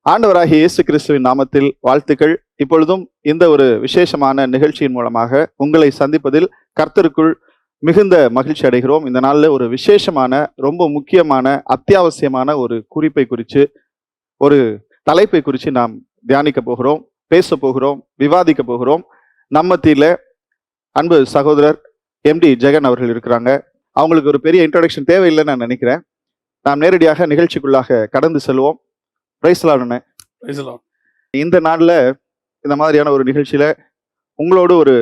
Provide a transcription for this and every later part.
ஆண்டவராகிய இயேசு கிறிஸ்துவின் நாமத்தில் வாழ்த்துக்கள். இப்பொழுதும் இந்த ஒரு விசேஷமான நிகழ்ச்சியின் மூலமாக உங்களை சந்திப்பதில் கர்த்தருக்குள் மிகுந்த மகிழ்ச்சி அடைகிறோம். இந்த நாளில் ஒரு விசேஷமான, ரொம்ப முக்கியமான, அத்தியாவசியமான ஒரு குறிப்பை குறித்து, ஒரு தலைப்பை குறித்து நாம் தியானிக்க போகிறோம், பேச போகிறோம், விவாதிக்க போகிறோம். நம்ம மத்தியில அன்பு சகோதரர் எம்டி ஜெகன் அவர்கள் இருக்கிறாங்க. அவங்களுக்கு ஒரு பெரிய இன்ட்ரோடக்ஷன் தேவையில்லைன்னு நான் நினைக்கிறேன். நாம் நேரடியாக நிகழ்ச்சிக்குள்ளாக கடந்து செல்வோம். Praise the Lord. இந்த நாளில் இந்த மாதிரியான ஒரு நிகழ்ச்சியில உங்களோடு ஒரு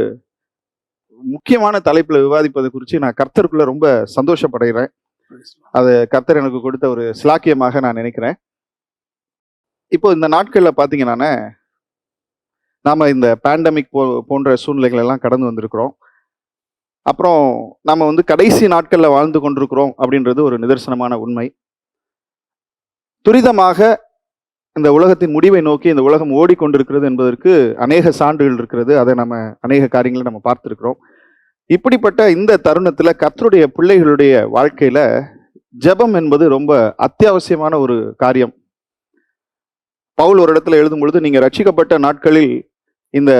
முக்கியமான தலைப்புல விவாதிப்பதை குறித்து நான் கர்த்தருக்குள்ள ரொம்ப சந்தோஷப்படுகிறேன். அது கர்த்தர் எனக்கு கொடுத்த ஒரு சிலாக்கியமாக நான் நினைக்கிறேன். இப்போ இந்த நாட்கள்ல பாத்தீங்கன்னா நாம இந்த பேண்டமிக் போன்ற சூழ்நிலைகள் எல்லாம் கடந்து வந்திருக்கிறோம். அப்புறம் நம்ம கடைசி நாட்கள்ல வாழ்ந்து கொண்டிருக்கிறோம் அப்படின்றது ஒரு நிதர்சனமான உண்மை. துரிதமாக இந்த உலகத்தின் முடிவை நோக்கி இந்த உலகம் ஓடிக்கொண்டிருக்கிறது என்பதற்கு அநேக சான்றுகள் இருக்கிறது. அதை நம்ம அநேக காரியங்களை நம்ம பார்த்திருக்கிறோம். இப்படிப்பட்ட இந்த தருணத்துல கர்த்தருடைய பிள்ளைகளுடைய வாழ்க்கையில ஜெபம் என்பது ரொம்ப அத்தியாவசியமான ஒரு காரியம். பவுல் ஒரு இடத்துல எழுதும் பொழுது, நீங்க ரட்சிக்கப்பட்ட நாட்களில் இந்த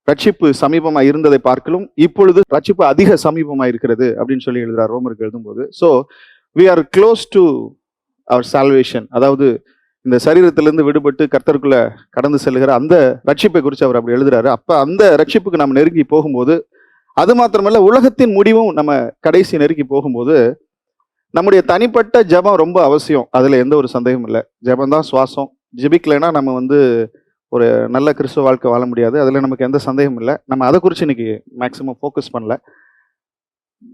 ரட்சிப்பு சமீபமா இருந்ததை பார்க்கலும் இப்பொழுது ரட்சிப்பு அதிக சமீபமா இருக்கிறது அப்படின்னு சொல்லி எழுதுறார் ரோமருக்கு எழுதும்போது. So we are close to our salvation. அதாவது இந்த சரீரத்திலிருந்து விடுபட்டு கர்த்தருக்குள்ள கடந்து செல்கிற அந்த ரட்சிப்பை குறித்து அவர் அப்படி எழுதுறாரு. அப்ப அந்த ரட்சிப்புக்கு நம்ம நெருங்கி போகும்போது, அது மாத்திரமல்ல உலகத்தின் முடிவும் நம்ம கடைசி நெருங்கி போகும்போது நம்முடைய தனிப்பட்ட ஜெபம் ரொம்ப அவசியம். அதுல எந்த ஒரு சந்தேகமும் இல்லை. ஜெபம் தான் சுவாசம். ஜெபிக்கலைன்னா நம்ம ஒரு நல்ல கிறிஸ்துவ வாழ்க்கை வாழ முடியாது. அதுல நமக்கு எந்த சந்தேகமும் இல்லை. நம்ம அதை குறித்து இன்னைக்கு மேக்சிமம் ஃபோக்கஸ் பண்ணல.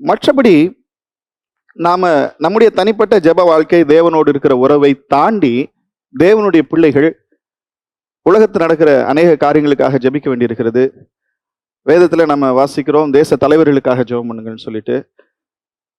மற்றபடி நாம நம்முடைய தனிப்பட்ட ஜெப வாழ்க்கை, தேவனோடு இருக்கிற உறவை தாண்டி தேவனுடைய பிள்ளைகள் உலகத்தில் நடக்கிற அநேக காரியங்களுக்காக ஜெபிக்க வேண்டியிருக்கிறது. வேதத்துல நம்ம வாசிக்கிறோம், தேச தலைவர்களுக்காக ஜெபம் பண்ணுங்கன்னு சொல்லிட்டு.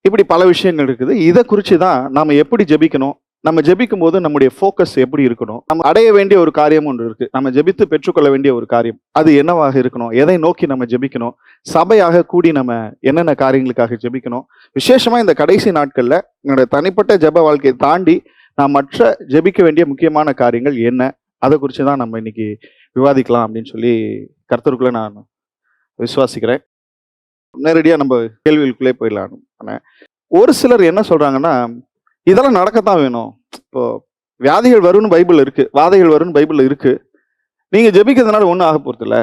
இப்படி பல விஷயங்கள் இருக்குது. இதை குறித்து தான் நாம எப்படி ஜெபிக்கணும், நம்ம ஜெபிக்கும் போது நம்முடைய ஃபோக்கஸ் எப்படி இருக்கணும், நம்ம அடைய வேண்டிய ஒரு காரியம் ஒன்று இருக்கு, நம்ம ஜெபித்து பெற்றுக்கொள்ள வேண்டிய ஒரு காரியம், அது என்னவாக இருக்கணும், எதை நோக்கி நம்ம ஜெபிக்கணும், சபையாக கூடி நம்ம என்னென்ன காரியங்களுக்காக ஜெபிக்கணும். விசேஷமா இந்த கடைசி நாட்கள்ல என்னோட தனிப்பட்ட ஜெப வாழ்க்கையை தாண்டி நான் மற்ற ஜெபிக்க வேண்டிய முக்கியமான காரியங்கள் என்ன, அதை குறித்து தான் நம்ம இன்னைக்கு விவாதிக்கலாம் அப்படின்னு சொல்லி கர்த்தருக்குள்ள நான் விசுவாசிக்கிறேன். நேரடியாக நம்ம கேள்விகளுக்குள்ளே போயிடலாம். ஒரு சிலர் என்ன சொல்றாங்கன்னா, இதெல்லாம் நடக்கத்தான் வேணும். இப்போ வியாதிகள் வரும்னு பைபிள் இருக்கு, வாதைகள் வரும்னு பைபிள் இருக்கு, நீங்க ஜெபிக்கிறதுனால ஒன்றும் ஆக போறது இல்லை,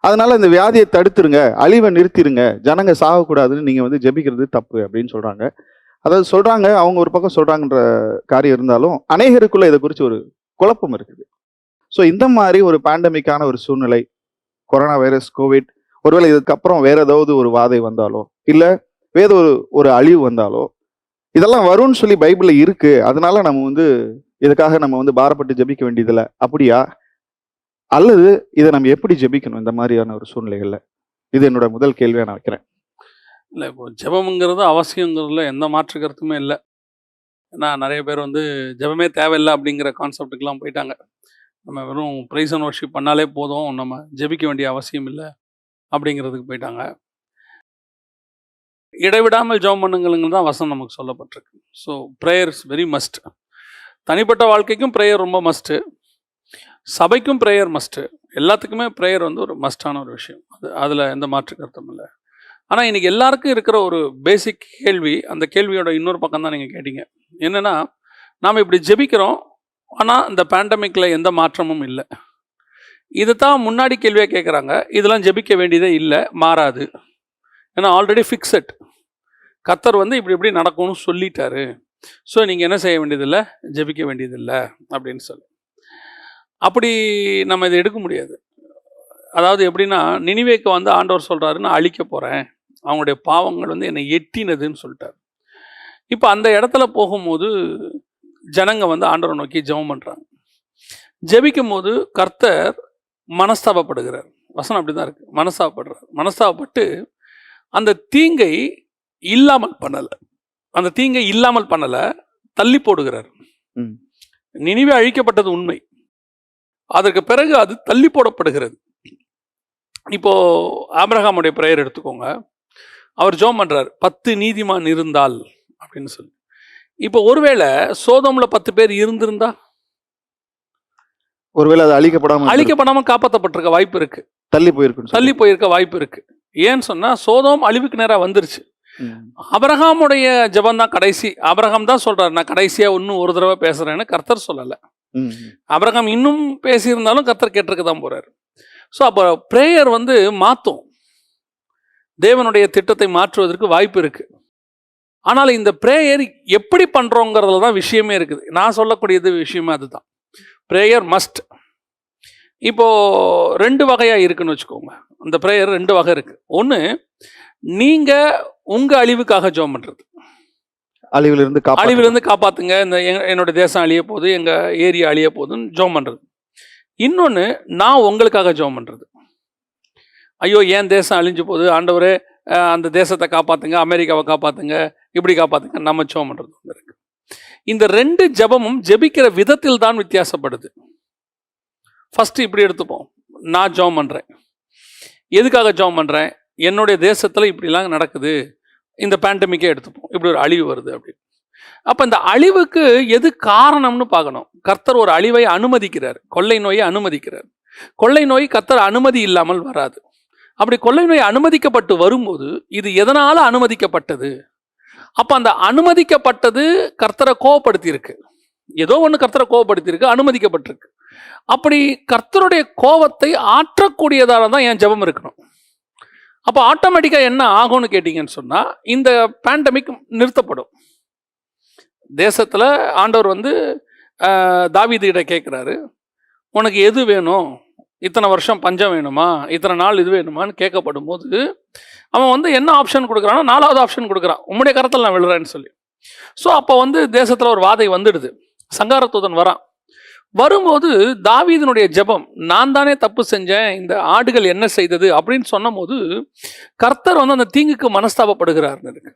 அதனால இந்த வியாதியை தடுத்துருங்க, அழிவை நிறுத்திடுங்க, ஜனங்க சாகக்கூடாதுன்னு நீங்க ஜெபிக்கிறது தப்பு அப்படின்னு சொல்றாங்க. அதாவது சொல்றாங்க, அவங்க ஒரு பக்கம் சொல்றாங்கன்ற காரியம் இருந்தாலும் அநேகருக்குள்ள இதை குறித்து ஒரு குழப்பம் இருக்குது. ஸோ இந்த மாதிரி ஒரு பேண்டமிக்கான ஒரு சூழ்நிலை, கொரோனா வைரஸ், கோவிட், ஒருவேளை இதுக்கப்புறம் வேற ஏதாவது ஒரு வாதை வந்தாலோ, இல்லை வேற ஒரு அழிவு வந்தாலோ, இதெல்லாம் வரும்னு சொல்லி பைபிள்ல இருக்கு, அதனால நம்ம இதுக்காக நம்ம பாரப்பட்டு ஜெபிக்க வேண்டியதில்லை அப்படியா? அல்லது இதை நம்ம எப்படி ஜெபிக்கணும் இந்த மாதிரியான ஒரு சூழ்நிலைகள்ல? இது என்னோட முதல் கேள்வியா நான் வைக்கிறேன். இல்லை, இப்போ ஜெபம்ங்கிறது அவசியங்கிறதுல எந்த மாற்று கருத்துமே இல்லை. ஏன்னா நிறைய பேர் ஜெபமே தேவையில்லை அப்படிங்கிற கான்செப்டுக்கெலாம் போயிட்டாங்க. நம்ம வெறும் ப்ரைஸ் அண்ட் வர்ஷிப் பண்ணாலே போதும், நம்ம ஜெபிக்க வேண்டிய அவசியம் இல்லை அப்படிங்கிறதுக்கு போயிட்டாங்க. இடைவிடாமல் ஜெபம் பண்ணுங்களுங்க தான் வசனம் நமக்கு சொல்லப்பட்டிருக்கு. So prayer is very must. தனிப்பட்ட வாழ்க்கைக்கும் ப்ரேயர் ரொம்ப மஸ்ட்டு, சபைக்கும் ப்ரேயர் மஸ்ட்டு, எல்லாத்துக்குமே ப்ரேயர் ஒரு மஸ்டான ஒரு விஷயம். அதில் எந்த மாற்று கருத்தும் இல்லை. ஆனால் இன்றைக்கி எல்லாருக்கும் இருக்கிற ஒரு பேசிக் கேள்வி, அந்த கேள்வியோட இன்னொரு பக்கம் தான் நீங்கள் கேட்டீங்க. என்னென்னா, நாம் இப்படி ஜெபிக்கிறோம், ஆனால் இந்த பேண்டமிக்கில் எந்த மாற்றமும் இல்லை. இது தான் முன்னாடி கேள்வியாக கேட்குறாங்க. இதெல்லாம் ஜெபிக்க வேண்டியதே இல்லை, மாறாது, ஏன்னா ஆல்ரெடி ஃபிக்ஸட். கர்த்தர் இப்படி நடக்கும்னு சொல்லிட்டாரு. ஸோ நீங்கள் என்ன செய்ய வேண்டியதில்லை, ஜெபிக்க வேண்டியதில்லை அப்படின்னு சொல்லி. அப்படி நம்ம இதை எடுக்க முடியாது. அதாவது எப்படின்னா, நினிவேக்கு ஆண்டவர் சொல்கிறாரு, நான் அழிக்க போகிறேன், அவங்களுடைய பாவங்கள் என்னை எட்டினதுன்னு சொல்லிட்டார். இப்போ அந்த இடத்துல போகும்போது ஜனங்க ஆண்டவரை நோக்கி ஜெபம் பண்ணுறாங்க. ஜெபிக்கும் போது கர்த்தர் மனஸ்தாபப்படுகிறார். வசனம் அப்படி தான் இருக்குது, மனஸ்தாபப்படுறார். மனஸ்தாபப்பட்டு அந்த தீங்கை இல்லாமல் பண்ணலை, தள்ளி போடுகிறார். நினிவே அழிக்கப்பட்டது உண்மை, அதற்கு பிறகு அது தள்ளி போடப்படுகிறது. இப்போ ஆபிரகாமுடைய பிரேயர் எடுத்துக்கோங்க. அவர் ஜெபம் பண்றார், 10 நீதிமான் இருந்தால் அப்படின்னு சொல்லி. இப்போ ஒருவேளை சோதோம்ல 10 பேர் இருந்திருந்தா, ஒருவேளை அது அழிக்கப்படாம காப்பாற்றப்பட்டிருக்க வாய்ப்பு இருக்கு, தள்ளி போயிருக்க வாய்ப்பு இருக்கு. ஏன்னு சொன்னா சோதோம் அழிவுக்கு நேரா வந்துருச்சு. ஆபிரகாமுடைய ஜெபம் தான் கடைசி. ஆபிரகாம் தான் சொல்றாரு, நான் கடைசியா இன்னும் ஒரு தடவை பேசுறேன்னு. கர்த்தர் சொல்லல. ஆபிரகாம் இன்னும் பேசியிருந்தாலும் கர்த்தர் கேட்டிருக்க தான் போறாரு. ஸோ அப்போ பிரேயர் வந்து மாற்றும், தேவனுடைய திட்டத்தை மாற்றுவதற்கு வாய்ப்பு இருக்கு. ஆனால் இந்த பிரேயர் எப்படி பண்றோங்கிறதுல தான் விஷயமே இருக்குது. நான் சொல்லக்கூடியது விஷயமே அதுதான். Prayer must. இப்போ 2 வகையா இருக்குன்னு வச்சுக்கோங்க. அந்த பிரேயர் 2 வகை இருக்கு. ஒன்று, நீங்க உங்க அழிவுக்காக ஜெபம் பண்றது, அழிவிலிருந்து காப்பாத்துங்க, இந்த என்னோட தேசம் அழிய போகுது, எங்க ஏரியா அழிய போகுதுன்னு ஜெபம் பண்றது. இன்னொன்று, நான் உங்களுக்காக ஜெபம் பண்றது. ஐயோ என் தேசம் அழிஞ்சு போகுது, ஆண்டவரே அந்த தேசத்தை காப்பாத்துங்க, அமெரிக்காவை காப்பாத்துங்க, இப்படி காப்பாத்துங்க, நம்ம ஜெபம் பண்றது இருக்கு. இந்த 2 ஜெபமும் ஜெபிக்கிற விதத்தில் தான் வித்தியாசப்படுது. ஃபர்ஸ்ட் இப்படி எடுத்துப்போம். நான் ஜெபம் பண்றேன். எதுக்காக ஜெபம் பண்றேன்? என்னுடைய தேசத்துல இப்படிலாம் நடக்குது, இந்த பேண்டமிக்கே எடுத்துப்போம், இப்படி ஒரு அழிவு வருது அப்படின்னு. அப்ப இந்த அழிவுக்கு எது காரணம்னு பார்க்கணும். கர்த்தர் ஒரு அழிவை அனுமதிக்கிறார், கொள்ளை நோயை அனுமதிக்கிறார். கொள்ளை நோய் கர்த்தர் அனுமதி இல்லாமல் வராது. அப்படி கொள்ளை நோய் அனுமதிக்கப்பட்டு வரும்போது இது எதனால அனுமதிக்கப்பட்டது? அப்ப அந்த அனுமதிக்கப்பட்டது கர்த்தரை கோவப்படுத்தி இருக்கு, ஏதோ ஒன்று கர்த்தரை கோவப்படுத்தி இருக்கு, அனுமதிக்கப்பட்டிருக்கு. அப்படி கர்த்தருடைய கோபத்தை ஆற்றக்கூடியதால தான் என் ஜெபம் இருக்கணும். அப்போ ஆட்டோமேட்டிக்காக என்ன ஆகும்னு கேட்டிங்கன்னு சொன்னால், இந்த பேண்டமிக் நிறுத்தப்படும். தேசத்தில் ஆண்டவர் வந்து தாவீதுகிட்ட கேட்குறாரு, உனக்கு எது வேணும், இத்தனை வருஷம் பஞ்சம் வேணுமா, இத்தனை நாள் இது வேணுமான்னு கேட்கப்படும் போது அவன் வந்து என்ன ஆப்ஷன் கொடுக்குறான்னா 4வது ஆப்ஷன் கொடுக்குறான், உம்முடைய கரத்தில் நான் விழுறேன்னு சொல்லி. ஸோ அப்போ வந்து தேசத்தில் ஒரு வாதை வந்துடுது, சங்காரத்தூதன் வரான். வரும்போது தாவீதினுடைய ஜெபம், நான் தானே தப்பு செஞ்சேன், இந்த ஆடுகள் என்ன செய்தது அப்படின்னு சொன்னும் போது கர்த்தர் வந்து அந்த தீங்குக்கு மனஸ்தாபப்படுகிறார்னு இருக்கு.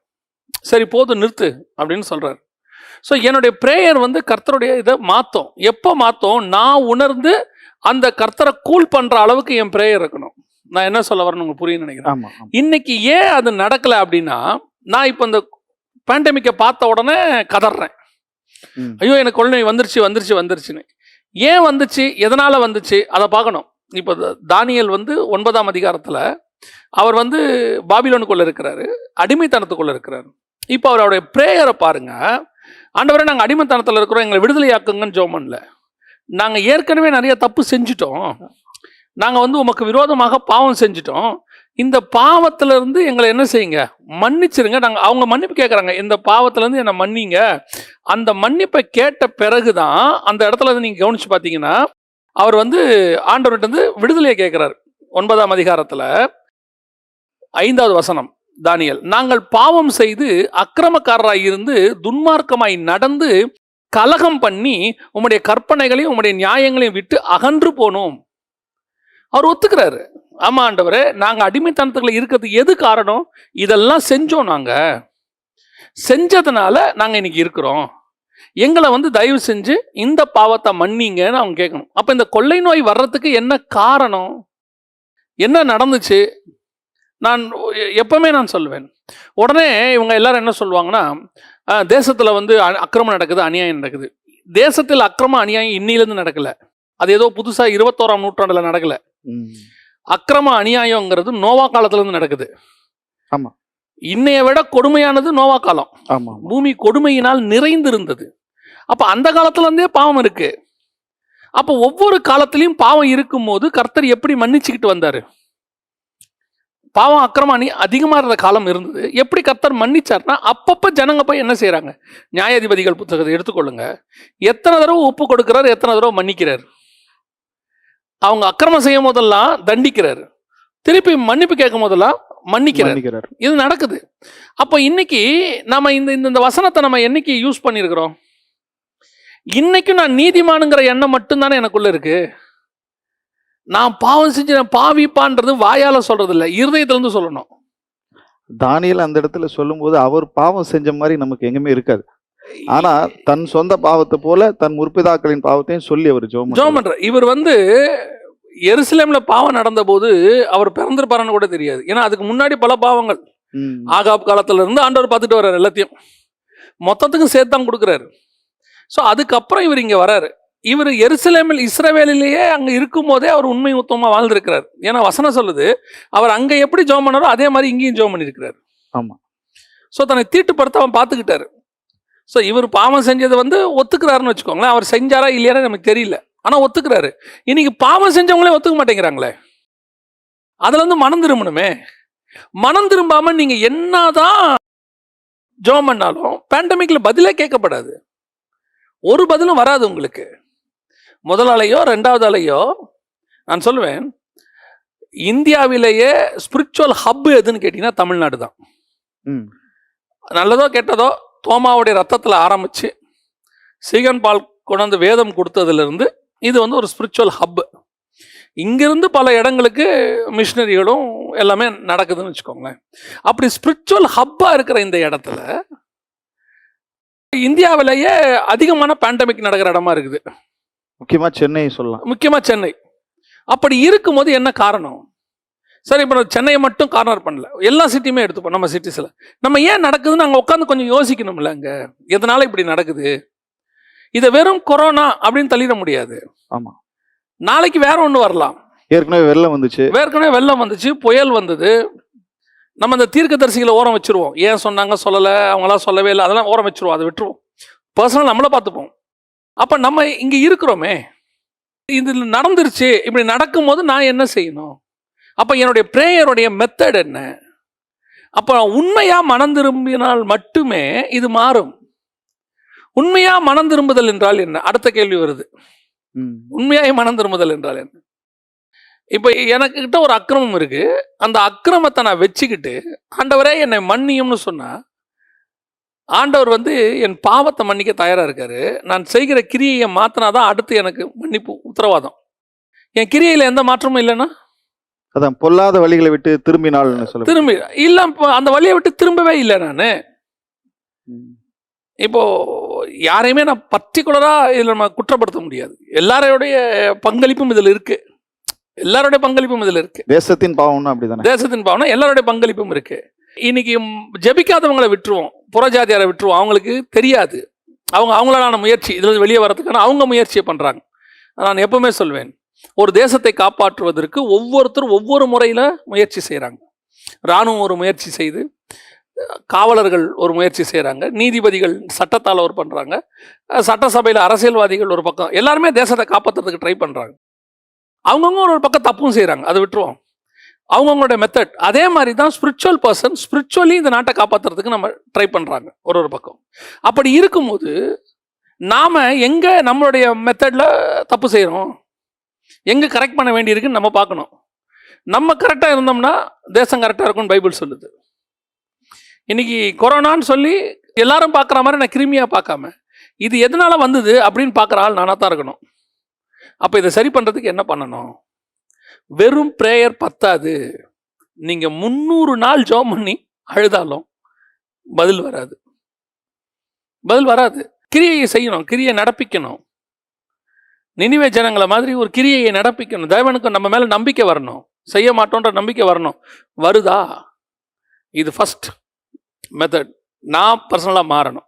சரி போதும் நிறுத்து அப்படின்னு சொல்றாரு. ஸோ என்னுடைய பிரேயர் வந்து கர்த்தருடைய இதை மாற்றும். எப்போ மாற்றும்? நான் உணர்ந்து அந்த கர்த்தரை கூல் பண்ற அளவுக்கு என் பிரேயர் இருக்கணும். நான் என்ன சொல்ல வரேன்னு உங்களுக்கு புரியுன்னு நினைக்கிறேன். இன்னைக்கு ஏன் அது நடக்கல அப்படின்னா, நான் இப்போ இந்த பேண்டமிக்கை பார்த்த உடனே கதறேன், ஐயோ எனக்கு கொள்ளை வந்துருச்சுன்னு. ஏன் வந்துச்சு, எதனால வந்துச்சு, அதை பார்க்கணும். இப்போ தானியேல் வந்து 9ஆம் அதிகாரத்தில் அவர் வந்து பாபிலோனுக்குள்ள இருக்கிறாரு, அடிமைத்தனத்துக்குள்ள இருக்கிறாரு. இப்போ அவருடைய பிரேயரை பாருங்க. ஆண்டவரே நாங்கள் அடிமைத்தனத்தில் இருக்கிறோம், எங்களை விடுதலையாக்குங்கன்னு ஜெபம் பண்ணல. நாங்கள் ஏற்கனவே நிறைய தப்பு செஞ்சுட்டோம், நாங்கள் வந்து உமக்கு விரோதமாக பாவம் செஞ்சுட்டோம், இந்த பாவத்திலிருந்து எங்களை என்ன செய்யுங்க, மன்னிச்சிருங்க. நாங்கள் அவங்க மன்னிப்பு கேட்குறாங்க, இந்த பாவத்திலேருந்து என்னை மன்னிங்க. அந்த மன்னிப்பை கேட்ட பிறகுதான் அந்த இடத்துல இருந்து நீங்கள் கவனிச்சு பார்த்தீங்கன்னா அவர் வந்து ஆண்டவர்கிட்ட வந்து விடுதலையை கேட்குறாரு. 9ஆம் அதிகாரத்தில் 5வது வசனம் தானியேல், நாங்கள் பாவம் செய்து அக்கிரமக்காரராய் இருந்து துன்மார்க்கமாய் நடந்து கலகம் பண்ணி உம்முடைய கற்பனைகளையும் உம்முடைய நியாயங்களையும் விட்டு அகன்று போனோம். அவர் ஒத்துக்கிறாரு, ஆமா ஆண்டவரே நாங்கள் அடிமைத்தனத்துக்குள்ள இருக்கிறதுக்கு எது காரணம், இதெல்லாம் செஞ்சோம், நாங்கள் செஞ்சதுனால நாங்கள் இன்னைக்கு இருக்கிறோம், எங்களை வந்து தயவு செஞ்சு இந்த பாவத்தை மன்னிங்கன்னு அவங்க கேட்கணும். அப்போ இந்த கொள்ளை நோய் வர்றதுக்கு என்ன காரணம், என்ன நடந்துச்சு? நான் எப்பவுமே நான் சொல்லுவேன், உடனே இவங்க எல்லாரும் என்ன சொல்லுவாங்கன்னா, தேசத்தில் வந்து அக்கிரமம் நடக்குது, அநியாயம் நடக்குது. தேசத்தில் அக்கிரமம் அநியாயம் இன்னிலேருந்து நடக்கல, அது ஏதோ புதுசாக 21ஆம் நூற்றாண்டில் நடக்கல. அக்கிரம அநியாயங்கிறது நோவா காலத்திலிருந்து நடக்குது. ஆமா, இன்னைய விட கொடுமையானது நோவா காலம். பூமி கொடுமையினால் நிறைந்திருந்தது. அப்ப அந்த காலத்துல இருந்தே பாவம் இருக்கு. அப்ப ஒவ்வொரு காலத்திலையும் பாவம் இருக்கும் போது கர்த்தர் எப்படி மன்னிச்சுக்கிட்டு வந்தாரு? பாவம் அக்கிரமம் அதிகமா இருந்த காலம் இருந்தது. எப்படி கர்த்தர் மன்னிச்சார்னா, அப்பப்ப ஜனங்க போய் என்ன செய்யறாங்க, நியாயாதிபதிகள் புத்தகத்தை எடுத்துக்கொள்ளுங்க, எத்தனை தடவை ஒப்பு கொடுக்கிறார், எத்தனை தடவை மன்னிக்கிறார். அவங்க அக்கிரமம் செய்யும் போதெல்லாம் தண்டிக்கிறார், திருப்பி மன்னிப்பு கேட்கும் போதெல்லாம் மன்னிக்கிறார். இது நடக்குது. அப்போ இன்னைக்கு நம்ம இந்த வசனத்தை நம்ம என்னைக்கு யூஸ் பண்ணியிருக்கிறோம்? இன்னைக்கும் நான் நீதிமானுங்கிற எண்ணம் மட்டும்தானே எனக்குள்ள இருக்கு. நான் பாவம் செஞ்சு நான் பாவிப்பான்றது வாயால சொல்றது இல்லை, இருதயத்திலிருந்து சொல்லணும். தானியேல் அந்த இடத்துல சொல்லும் போது அவர் பாவம் செஞ்ச மாதிரி நமக்கு எங்குமே இருக்காது. ஆனா தன் சொந்த பாவத்தை போல தன் முற்பிதாக்களின் பாவத்தையும் சொல்லி அவர் ஜெபம் பண்றார். இவர் வந்து எருசலேம்ல பாவம் நடந்த போது அவர் பிறந்திருப்பாருன்னு கூட தெரியாது. ஏன்னா அதுக்கு முன்னாடி பல பாவங்கள் ஆகாப் காலத்துல இருந்து ஆண்டவர் பார்த்துட்டு வர்றாரு, எல்லாத்தையும் மொத்தத்துக்கும் சேர்த்து தான் கொடுக்குறாரு. ஸோ அதுக்கப்புறம் இவர் இங்க வராரு. இவர் எருசலேமில் இஸ்ரவேலிலேயே அங்க இருக்கும் போதே அவர் உண்மை உத்தமமா வாழ்ந்திருக்கிறார். ஏன்னா வசனம் சொல்லுது, அவர் அங்க எப்படி ஜெபம் பண்ணாரோ அதே மாதிரி இங்கேயும் ஜெபம் பண்ணியிருக்கிறார். ஆமா. ஸோ தன்னை தீட்டுப்படுத்த அவன் பார்த்துக்கிட்டாரு. ஸோ இவர் பாவம் செஞ்சதை ஒத்துக்கிறாருன்னு வச்சுக்கோங்களேன். அவர் செஞ்சாரா இல்லையான்னு நமக்கு தெரியல, ஆனா ஒத்துக்கிறாரு. இன்னைக்கு பாவம் செஞ்சவங்களே ஒத்துக்க மாட்டேங்கிறாங்களே. அதுல மனம் திரும்பணுமே. மனம் திரும்பாம நீங்க என்னதான் ஜெபம் பண்ணாலும் பேண்டமிக்ல பதிலே கேட்கப்படாது. ஒரு பதிலும் வராது உங்களுக்கு. முதல் அலையோ ரெண்டாவது அலையோ. நான் சொல்லுவேன், இந்தியாவிலேயே ஸ்பிரிச்சுவல் ஹப் எதுன்னு கேட்டீங்கன்னா தமிழ்நாடு தான். நல்லதோ கெட்டதோ தோமாவுடைய ரத்தத்தில் ஆரம்பிச்சு சீகன் பால் கொண்டாந்து வேதம் கொடுத்ததுல இருந்து இது ஒரு ஸ்பிரிச்சுவல் ஹப். இங்கிருந்து பல இடங்களுக்கு மிஷினரிகளும் எல்லாமே நடக்குதுன்னு வச்சுக்கோங்களேன். அப்படி ஸ்பிரிச்சுவல் ஹப்பா இருக்கிற இந்த இடத்துல இந்தியாவிலேயே அதிகமான பேண்டமிக் நடக்கிற இடமா இருக்குது. முக்கியமா சென்னை சொல்லலாம். முக்கியமா சென்னை. அப்படி இருக்கும்போது என்ன காரணம்? சரி, இப்போ சென்னையை மட்டும் கார்னர் பண்ணல, எல்லா சிட்டியுமே எடுத்துப்போம். நம்ம சிட்டிஸில் நம்ம ஏன் நடக்குதுன்னு அங்கே உட்காந்து கொஞ்சம் யோசிக்கணும்ல. அங்கே எதனால இப்படி நடக்குது? இதை வெறும் கொரோனா அப்படின்னு தள்ளிட முடியாது. ஆமா, நாளைக்கு வேற ஒன்று வரலாம். ஏற்கனவே வெள்ளம் வந்துச்சு, புயல் வந்தது. நம்ம அந்த தீர்க்கதரிசிகளை ஓரம் வச்சிருவோம். ஏன் சொன்னாங்க சொல்லலை, அவங்களாம் சொல்லவே இல்லை, அதெல்லாம் ஓரம் வச்சிருவோம், அதை விட்டுருவோம். பர்சனல் நம்மளை பார்த்துப்போம். அப்போ நம்ம இங்கே இருக்கிறோமே, இது நடந்துருச்சு. இப்படி நடக்கும்போது நான் என்ன செய்யணும்? அப்போ என்னுடைய ப்ரேயருடைய மெத்தட் என்ன? அப்போ உண்மையா மனம் திரும்பினால் மட்டுமே இது மாறும். உண்மையா மனம் திரும்புதல் என்றால் என்ன? அடுத்த கேள்வி வருது. உண்மையாய் மனம் திரும்புதல் என்றால் என்ன? இப்போ எனக்கு கிட்ட ஒரு அக்கிரமம் இருக்கு. அந்த அக்கிரமத்தை நான் வச்சுக்கிட்டு ஆண்டவரே என்னை மன்னியும்னு சொன்னா, ஆண்டவர் என் பாவத்தை மன்னிக்க தயாரா இருக்காரு. நான் செய்கிற கிரியையை மாத்தினாதான் அடுத்து எனக்கு மன்னிப்பு உத்தரவாதம். என் கிரியையில எந்த மாற்றமும் இல்லைன்னா, அதான் பொல்லாத வழிகளை விட்டு திரும்பினாள் திரும்பி இல்ல, அந்த வழியை விட்டு திரும்பவே இல்லை. நான் இப்போ யாரையுமே நான் பர்டிகுலரா இதுல நம்ம குற்றப்படுத்த முடியாது. எல்லாரோடைய பங்களிப்பும் இதுல இருக்கு. தேசத்தின் பாவம்னா அப்படிதானே. தேசத்தின் பாவம்னா எல்லாருடைய பங்களிப்பும் இருக்கு. இன்னைக்கு ஜெபிக்காதவங்களை விட்டுருவோம், புறஜாதியாரை விட்டுருவோம். அவங்களுக்கு தெரியாது. அவங்களான முயற்சி இதுல வெளியே வரதுக்கான அவங்க முயற்சியை பண்றாங்க. நான் எப்பவுமே சொல்வேன், ஒரு தேசத்தை காப்பாற்றுவதற்கு ஒவ்வொருத்தரும் ஒவ்வொரு முறையில் முயற்சி செய்கிறாங்க. இராணுவம் ஒரு முயற்சி செய்து, காவலர்கள் ஒரு முயற்சி செய்கிறாங்க, நீதிபதிகள் சட்டத்தால் ஒரு பண்ணுறாங்க, சட்டசபையில் அரசியல்வாதிகள் ஒரு பக்கம், எல்லாருமே தேசத்தை காப்பாற்றுறதுக்கு ட்ரை பண்ணுறாங்க. அவங்கவுங்க ஒரு பக்கம் தப்பும் செய்கிறாங்க, அதை விட்டுருவோம். அவங்கவுங்களுடைய மெத்தட். அதே மாதிரி தான் ஸ்பிரிச்சுவல் பர்சன் ஸ்பிரிச்சுவலி இந்த நாட்டை காப்பாற்றுறதுக்கு நம்ம ட்ரை பண்ணுறாங்க ஒரு பக்கம். அப்படி இருக்கும்போது நாம் எங்கே நம்மளுடைய மெத்தடில் தப்பு செய்கிறோம், எங்கே கரெக்ட் பண்ண வேண்டியிருக்குன்னு நம்ம பார்க்கணும். நம்ம கரெக்டாக இருந்தோம்னா தேசம் கரெக்டாக இருக்கும்னு பைபிள் சொல்லுது. இன்னைக்கு கொரோனான்னு சொல்லி எல்லாரும் பார்க்குற மாதிரி நான் கிருமியாக பார்க்காம இது எதனால வந்தது அப்படின்னு பார்க்குற ஆள் நானாக தான் இருக்கணும். அப்போ இதை சரி பண்ணுறதுக்கு என்ன பண்ணணும்? வெறும் ப்ரேயர் பத்தாது. நீங்கள் 300 நாள் ஜெபம் பண்ணி அழுதாலும் பதில் வராது. கிரியையை செய்யணும், கிரியை நடப்பிக்கணும். நினிவே ஜனங்களை மாதிரி ஒரு கிரியையை நடப்பிக்கணும். தேவனுக்கு நம்ம மேலே நம்பிக்கை வரணும், செய்ய மாட்டோன்ற நம்பிக்கை வரணும். வருதா? இது ஃபர்ஸ்ட் மெத்தட். நான் பர்சனலாக மாறணும்.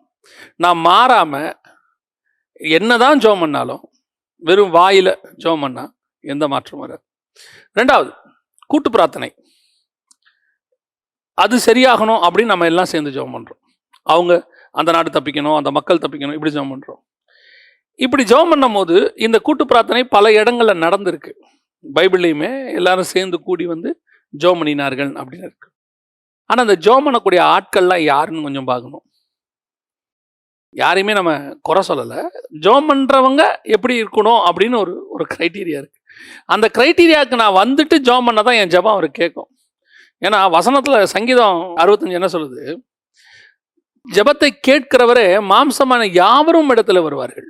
நான் மாறாமல் என்னதான் ஜெபம் பண்ணாலும் வெறும் வாயில் ஜெபம் பண்ணால் எந்த மாற்றமும் வராது. ரெண்டாவது, கூட்டு பிரார்த்தனை. அது சரியாகணும் அப்படின்னு நம்ம எல்லாம் சேர்ந்து ஜெபம் பண்ணுறோம். அவங்க அந்த நாடு தப்பிக்கணும், அந்த மக்கள் தப்பிக்கணும், இப்படி ஜெபம் பண்ணுறோம். இப்படி ஜெபம் பண்ணும் போது இந்த கூட்டு பிரார்த்தனை பல இடங்களில் நடந்திருக்கு. பைபிள்லையுமே எல்லாரும் சேர்ந்து கூடி ஜெபம் பண்ணினார்கள் அப்படின்னு இருக்கு. ஆனால் அந்த ஜெபம் பண்ணக்கூடிய ஆட்கள்லாம் யாருன்னு கொஞ்சம் பார்க்கணும். யாரையுமே நம்ம குறை சொல்லலை. ஜெபம் பண்ணுறவங்க எப்படி இருக்கணும் அப்படின்னு ஒரு க்ரைட்டீரியா இருக்கு. அந்த க்ரைட்டீரியாவுக்கு நான் ஜெபம் பண்ண தான் என் ஜெபம் அவருக்கு கேட்கும். ஏன்னா வசனத்தில் சங்கீதம் 65 என்ன சொல்லுது? ஜெபத்தை கேட்கிறவரே மாம்சமான யாவரும் இடத்துல வருவார்கள்.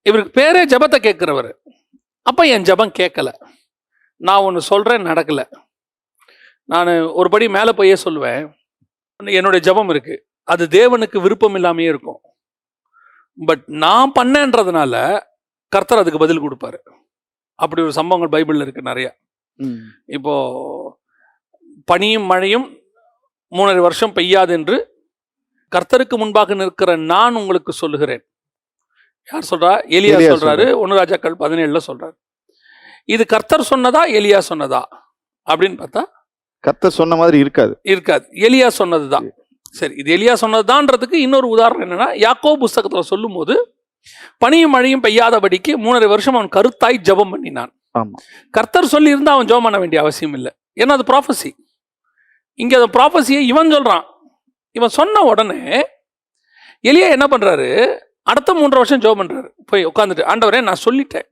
இவருக்கு பேரே ஜெபத்தை கேட்கிறவர். அப்போ என் ஜெபம் கேட்கல. நான் ஒன்று சொல்கிறேன், நடக்கலை. நான் ஒரு படி மேலே போயே சொல்லுவேன், என்னுடைய ஜெபம் இருக்கு, அது தேவனுக்கு விருப்பம் இல்லாமையே இருக்கும். பட் நான் பண்ணேன்றதுனால கர்த்தர் அதுக்கு பதில் கொடுப்பாரு. அப்படி ஒரு சம்பவங்கள் பைபிளில் இருக்கு நிறைய. இப்போ பனியும் மழையும் 3.5 வருஷம் பெய்யாது என்று கர்த்தருக்கு முன்பாக நிற்கிற நான் உங்களுக்கு சொல்லுகிறேன், யார் சொல்றா? எலியா எலியா சொல்றாரு. 1 ராஜாக்கள் 17 சொல்றாரு. இது கர்த்தர் சொன்னதா எலியா சொன்னதா அப்படின்னு பார்த்தா கர்த்தர் சொன்ன மாதிரி இருக்காது. இருக்காது. எலியா சொன்னதுதான். சரி, இது எலியா சொன்னதுதான்றதுக்கு இன்னொரு உதாரணம் என்னன்னா, யாக்கோபு புஸ்தகத்துல சொல்லும் போது பனியும் மழையும் பெய்யாதபடிக்கு 3.5 வருஷம் அவன் கருத்தாய் ஜெபம் பண்ணினான். ஆமா. கர்த்தர் சொல்லி இருந்தா அவன் ஜெபம் பண்ண வேண்டிய அவசியம் இல்லை. ஏன்னா அது ப்ராஃபஸி. இங்க அந்த ப்ராஃபஸியை இவன் சொல்றான். இவன் சொன்ன உடனே எலியா என்ன பண்றாரு? அடுத்த 3 வருஷம் ஜெபம் பண்றாரு. போய் உட்காந்துட்டு, ஆண்டவரே நான் சொல்லிட்டேன்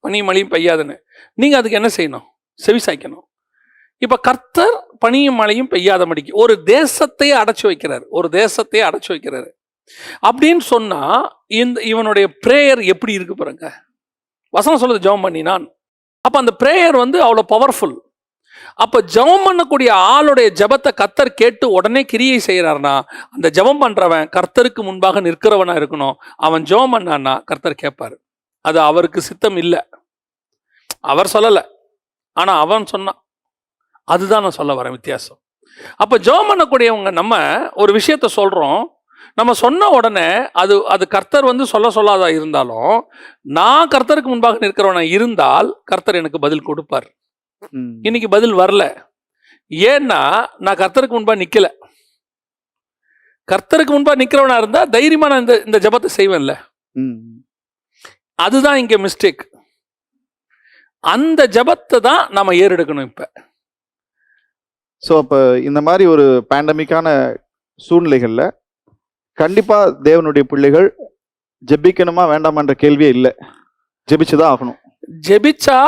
பனியும் மழையும் பெய்யாதுன்னு, நீங்க அதுக்கு என்ன செய்யணும்? செவி சாய்க்கணும். இப்ப கர்த்தர் பனியும் மழையும் பெய்யாதபடிக்கு ஒரு தேசத்தையே அடைச்சு வைக்கிறார். ஒரு தேசத்தையே அடைச்சு வைக்கிறாரு அப்படின்னு சொன்னா இவனுடைய பிரேயர் எப்படி இருக்கு பாருங்க. வசனம் சொல்லுது ஜெபம் பண்ணினான். அப்ப அந்த பிரேயர் வந்து அவ்வளவு பவர்ஃபுல். அப்ப ஜெபம் பண்ணக்கூடிய ஆளுடைய ஜெபத்தை கர்த்தர் கேட்டு உடனே கிரியை செய்யறாருன்னா, அந்த ஜெபம் பண்றவன் கர்த்தருக்கு முன்பாக நிற்கிறவனா இருக்கணும். அவன் ஜெபம் பண்ணான்னா கர்த்தர் கேட்பாரு. அது அவருக்கு சித்தம் இல்லை, அவர் சொல்லல, ஆனா அவன் சொன்னான். அதுதான் நான் சொல்ல வரேன் வித்தியாசம். அப்ப ஜெபம் பண்ணக்கூடியவங்க நம்ம ஒரு விஷயத்த சொல்றோம், நம்ம சொன்ன உடனே அது கர்த்தர் வந்து சொல்லாதா இருந்தாலும், நான் கர்த்தருக்கு முன்பாக நிற்கிறவனா இருந்தால் கர்த்தர் எனக்கு பதில் கொடுப்பார். இன்னைக்கு பதில் வரல. ஏன்னா நான் கர்த்தருக்கு முன்பா நிக்கல. கர்த்தருக்கு முன்பா நிக்கிறவனா இருந்தா தைரியமா நான் இந்த ஜெபத்தை செய்வேன்ல. அதுதான் இங்க மிஸ்டேக். அந்த ஜெபத்தை தான் நாம ஏறெடுக்கணும் இப்ப. ஸோ அப்போ இந்த மாதிரி ஒரு பேண்டமிக்கான சூழ்நிலைகள்ல கண்டிப்பா தேவனுடைய பிள்ளைகள் ஜெபிக்கணுமா வேண்டாமான்ற கேள்வியே இல்லை, ஜெபிச்சுதான் ஆகணும். ஜெபிச்சா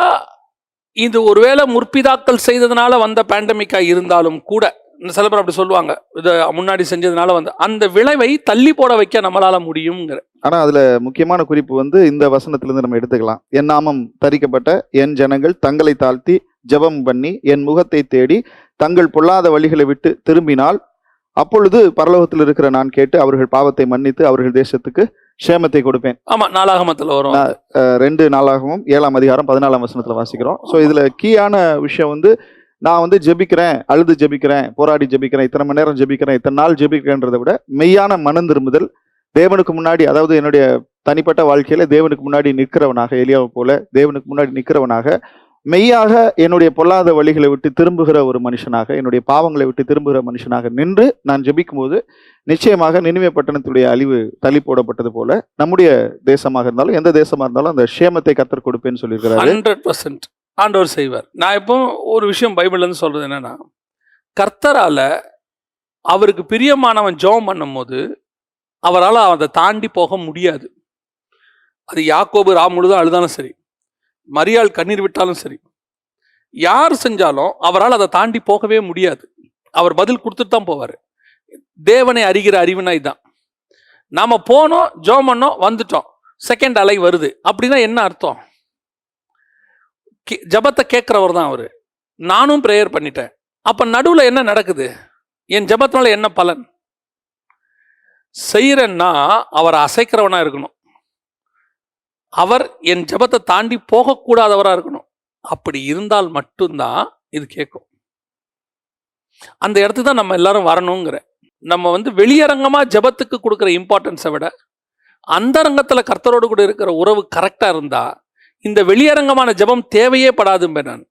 இது ஒருவேளை முற்பிதாக்கள் செய்ததுனால வந்த பேண்டமிக்கா இருந்தாலும் கூட, சில பேர் அப்படி சொல்லுவாங்க, இதை முன்னாடி செஞ்சதுனால வந்து அந்த விளைவை தள்ளி போட வைக்க நம்மளால முடியுங்கிற. ஆனா அதுல முக்கியமான குறிப்பு வந்து இந்த வசனத்திலிருந்து நம்ம எடுத்துக்கலாம். என் நாமம் தரிக்கப்பட்ட என் ஜனங்கள் தங்களை தாழ்த்தி ஜெபம் பண்ணி என் முகத்தை தேடி தங்கள் பொல்லாத வழிகளை விட்டு திரும்பினால் அப்பொழுது பரலோகத்தில் இருக்கிற நான் கேட்டு அவர்கள் பாவத்தை மன்னித்து அவர்கள் தேசத்துக்கு சேமத்தை கொடுப்பேன். ஆமா, நாளாகமத்துல வரும். 2 நாளாகமும் 7ஆம் அதிகாரம் 14ஆம் வசனத்துல வாசிக்கிறோம். ஸோ இதுல கீயான விஷயம் வந்து நான் வந்து ஜெபிக்கிறேன், அழுது ஜெபிக்கிறேன், போராடி ஜெபிக்கிறேன், இத்தனை மணி நேரம் ஜெபிக்கிறேன், இத்தனை நாள் ஜெபிக்கிறேன்றதை விட மெய்யான மனம் திரும்புதல், தேவனுக்கு முன்னாடி, அதாவது என்னுடைய தனிப்பட்ட வாழ்க்கையில தேவனுக்கு முன்னாடி நிற்கிறவனாக, எலியாவை போல தேவனுக்கு முன்னாடி நிற்கிறவனாக, மெய்யாக என்னுடைய பொல்லாத வழிகளை விட்டு திரும்புகிற ஒரு மனுஷனாக, என்னுடைய பாவங்களை விட்டு திரும்புகிற மனுஷனாக நின்று நான் ஜெபிக்கும் போது நிச்சயமாக நினிவே பட்டணத்துடைய அழிவு தள்ளி போடப்பட்டது போல நம்முடைய தேசமாக இருந்தாலும் எந்த தேசமா இருந்தாலும் அந்த சேமத்தை கர்த்தர் கொடுப்பேன்னு சொல்லியிருக்கிறாரு. 100% ஆண்டவர் செய்வார். நான் இப்போ ஒரு விஷயம் பைபிள்ல இருந்து சொல்றது என்னன்னா, கர்த்தரால அவருக்கு பிரியமானவன் ஜெபம் பண்ணும் போது அவரால் அதை தாண்டி போக முடியாது. அது யாக்கோபு முழுதும் அழுதாலும் சரி, மரியாள் கண்ணீர் விட்டாலும் சரி, யார் செஞ்சாலும் அவரால் அதை தாண்டி போகவே முடியாது. அவர் பதில் கொடுத்துட்டு தான் போவார். தேவனை அறிகிற அறிவுனாய் தான். நாம போனோம், ஜெபம் பண்ணோம், வந்துட்டோம், செகண்ட் அலை வருது அப்படின்னா என்ன அர்த்தம்? ஜபத்தை கேட்கிறவர் தான் அவரு. நானும் பிரேயர் பண்ணிட்டேன். அப்ப நடுவுல என்ன நடக்குது? என் ஜபத்தினால என்ன பலன்? செய்யறேன்னா அவர் அசைக்கிறவனா இருக்கணும். அவர் என் ஜபத்தை தாண்டி போகக்கூடாதவரா இருக்கணும். அப்படி இருந்தால் மட்டும்தான் இது கேட்கும். அந்த இடத்துக்கு தான் நம்ம எல்லாரும் வரணுங்கிற. நம்ம வந்து வெளியரங்கமா ஜபத்துக்கு கொடுக்குற இம்பார்ட்டன்ஸை விட அந்தரங்கத்துல கர்த்தரோடு கூட இருக்கிற உறவு கரெக்டா இருந்தா இந்த வெளியரங்கமான ஜபம் தேவையே படாதும்பே. நான்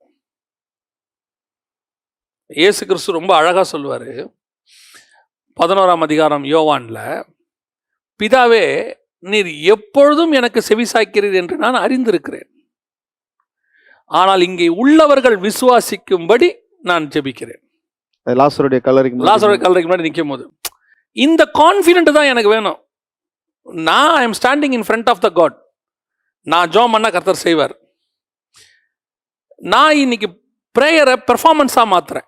இயேசு கிறிஸ்து ரொம்ப அழகா சொல்லுவாரு 11ஆம் அதிகாரம் யோவான்ல, பிதாவே நீர் எப்பொழுதும் எனக்கு செவிசாய்க்கிறீர் என்று நான் அறிந்திருக்கிறேன், ஆனால் இங்கே உள்ளவர்கள் விசுவாசிக்கும்படி நான் ஜெபிக்கிறேன். லாசருடைய கல்லறைக்கு முன்னாடி நிற்கும் போது இந்த கான்ஃபிடென்ட் தான் எனக்கு வேணும். நான் I am standing in front of the God. நான் ஜெபம் பண்ணா கர்த்தர் செய்வார். நான் இன்னைக்கு பிரேயரை பெர்ஃபார்மன்ஸா மாத்துறேன்.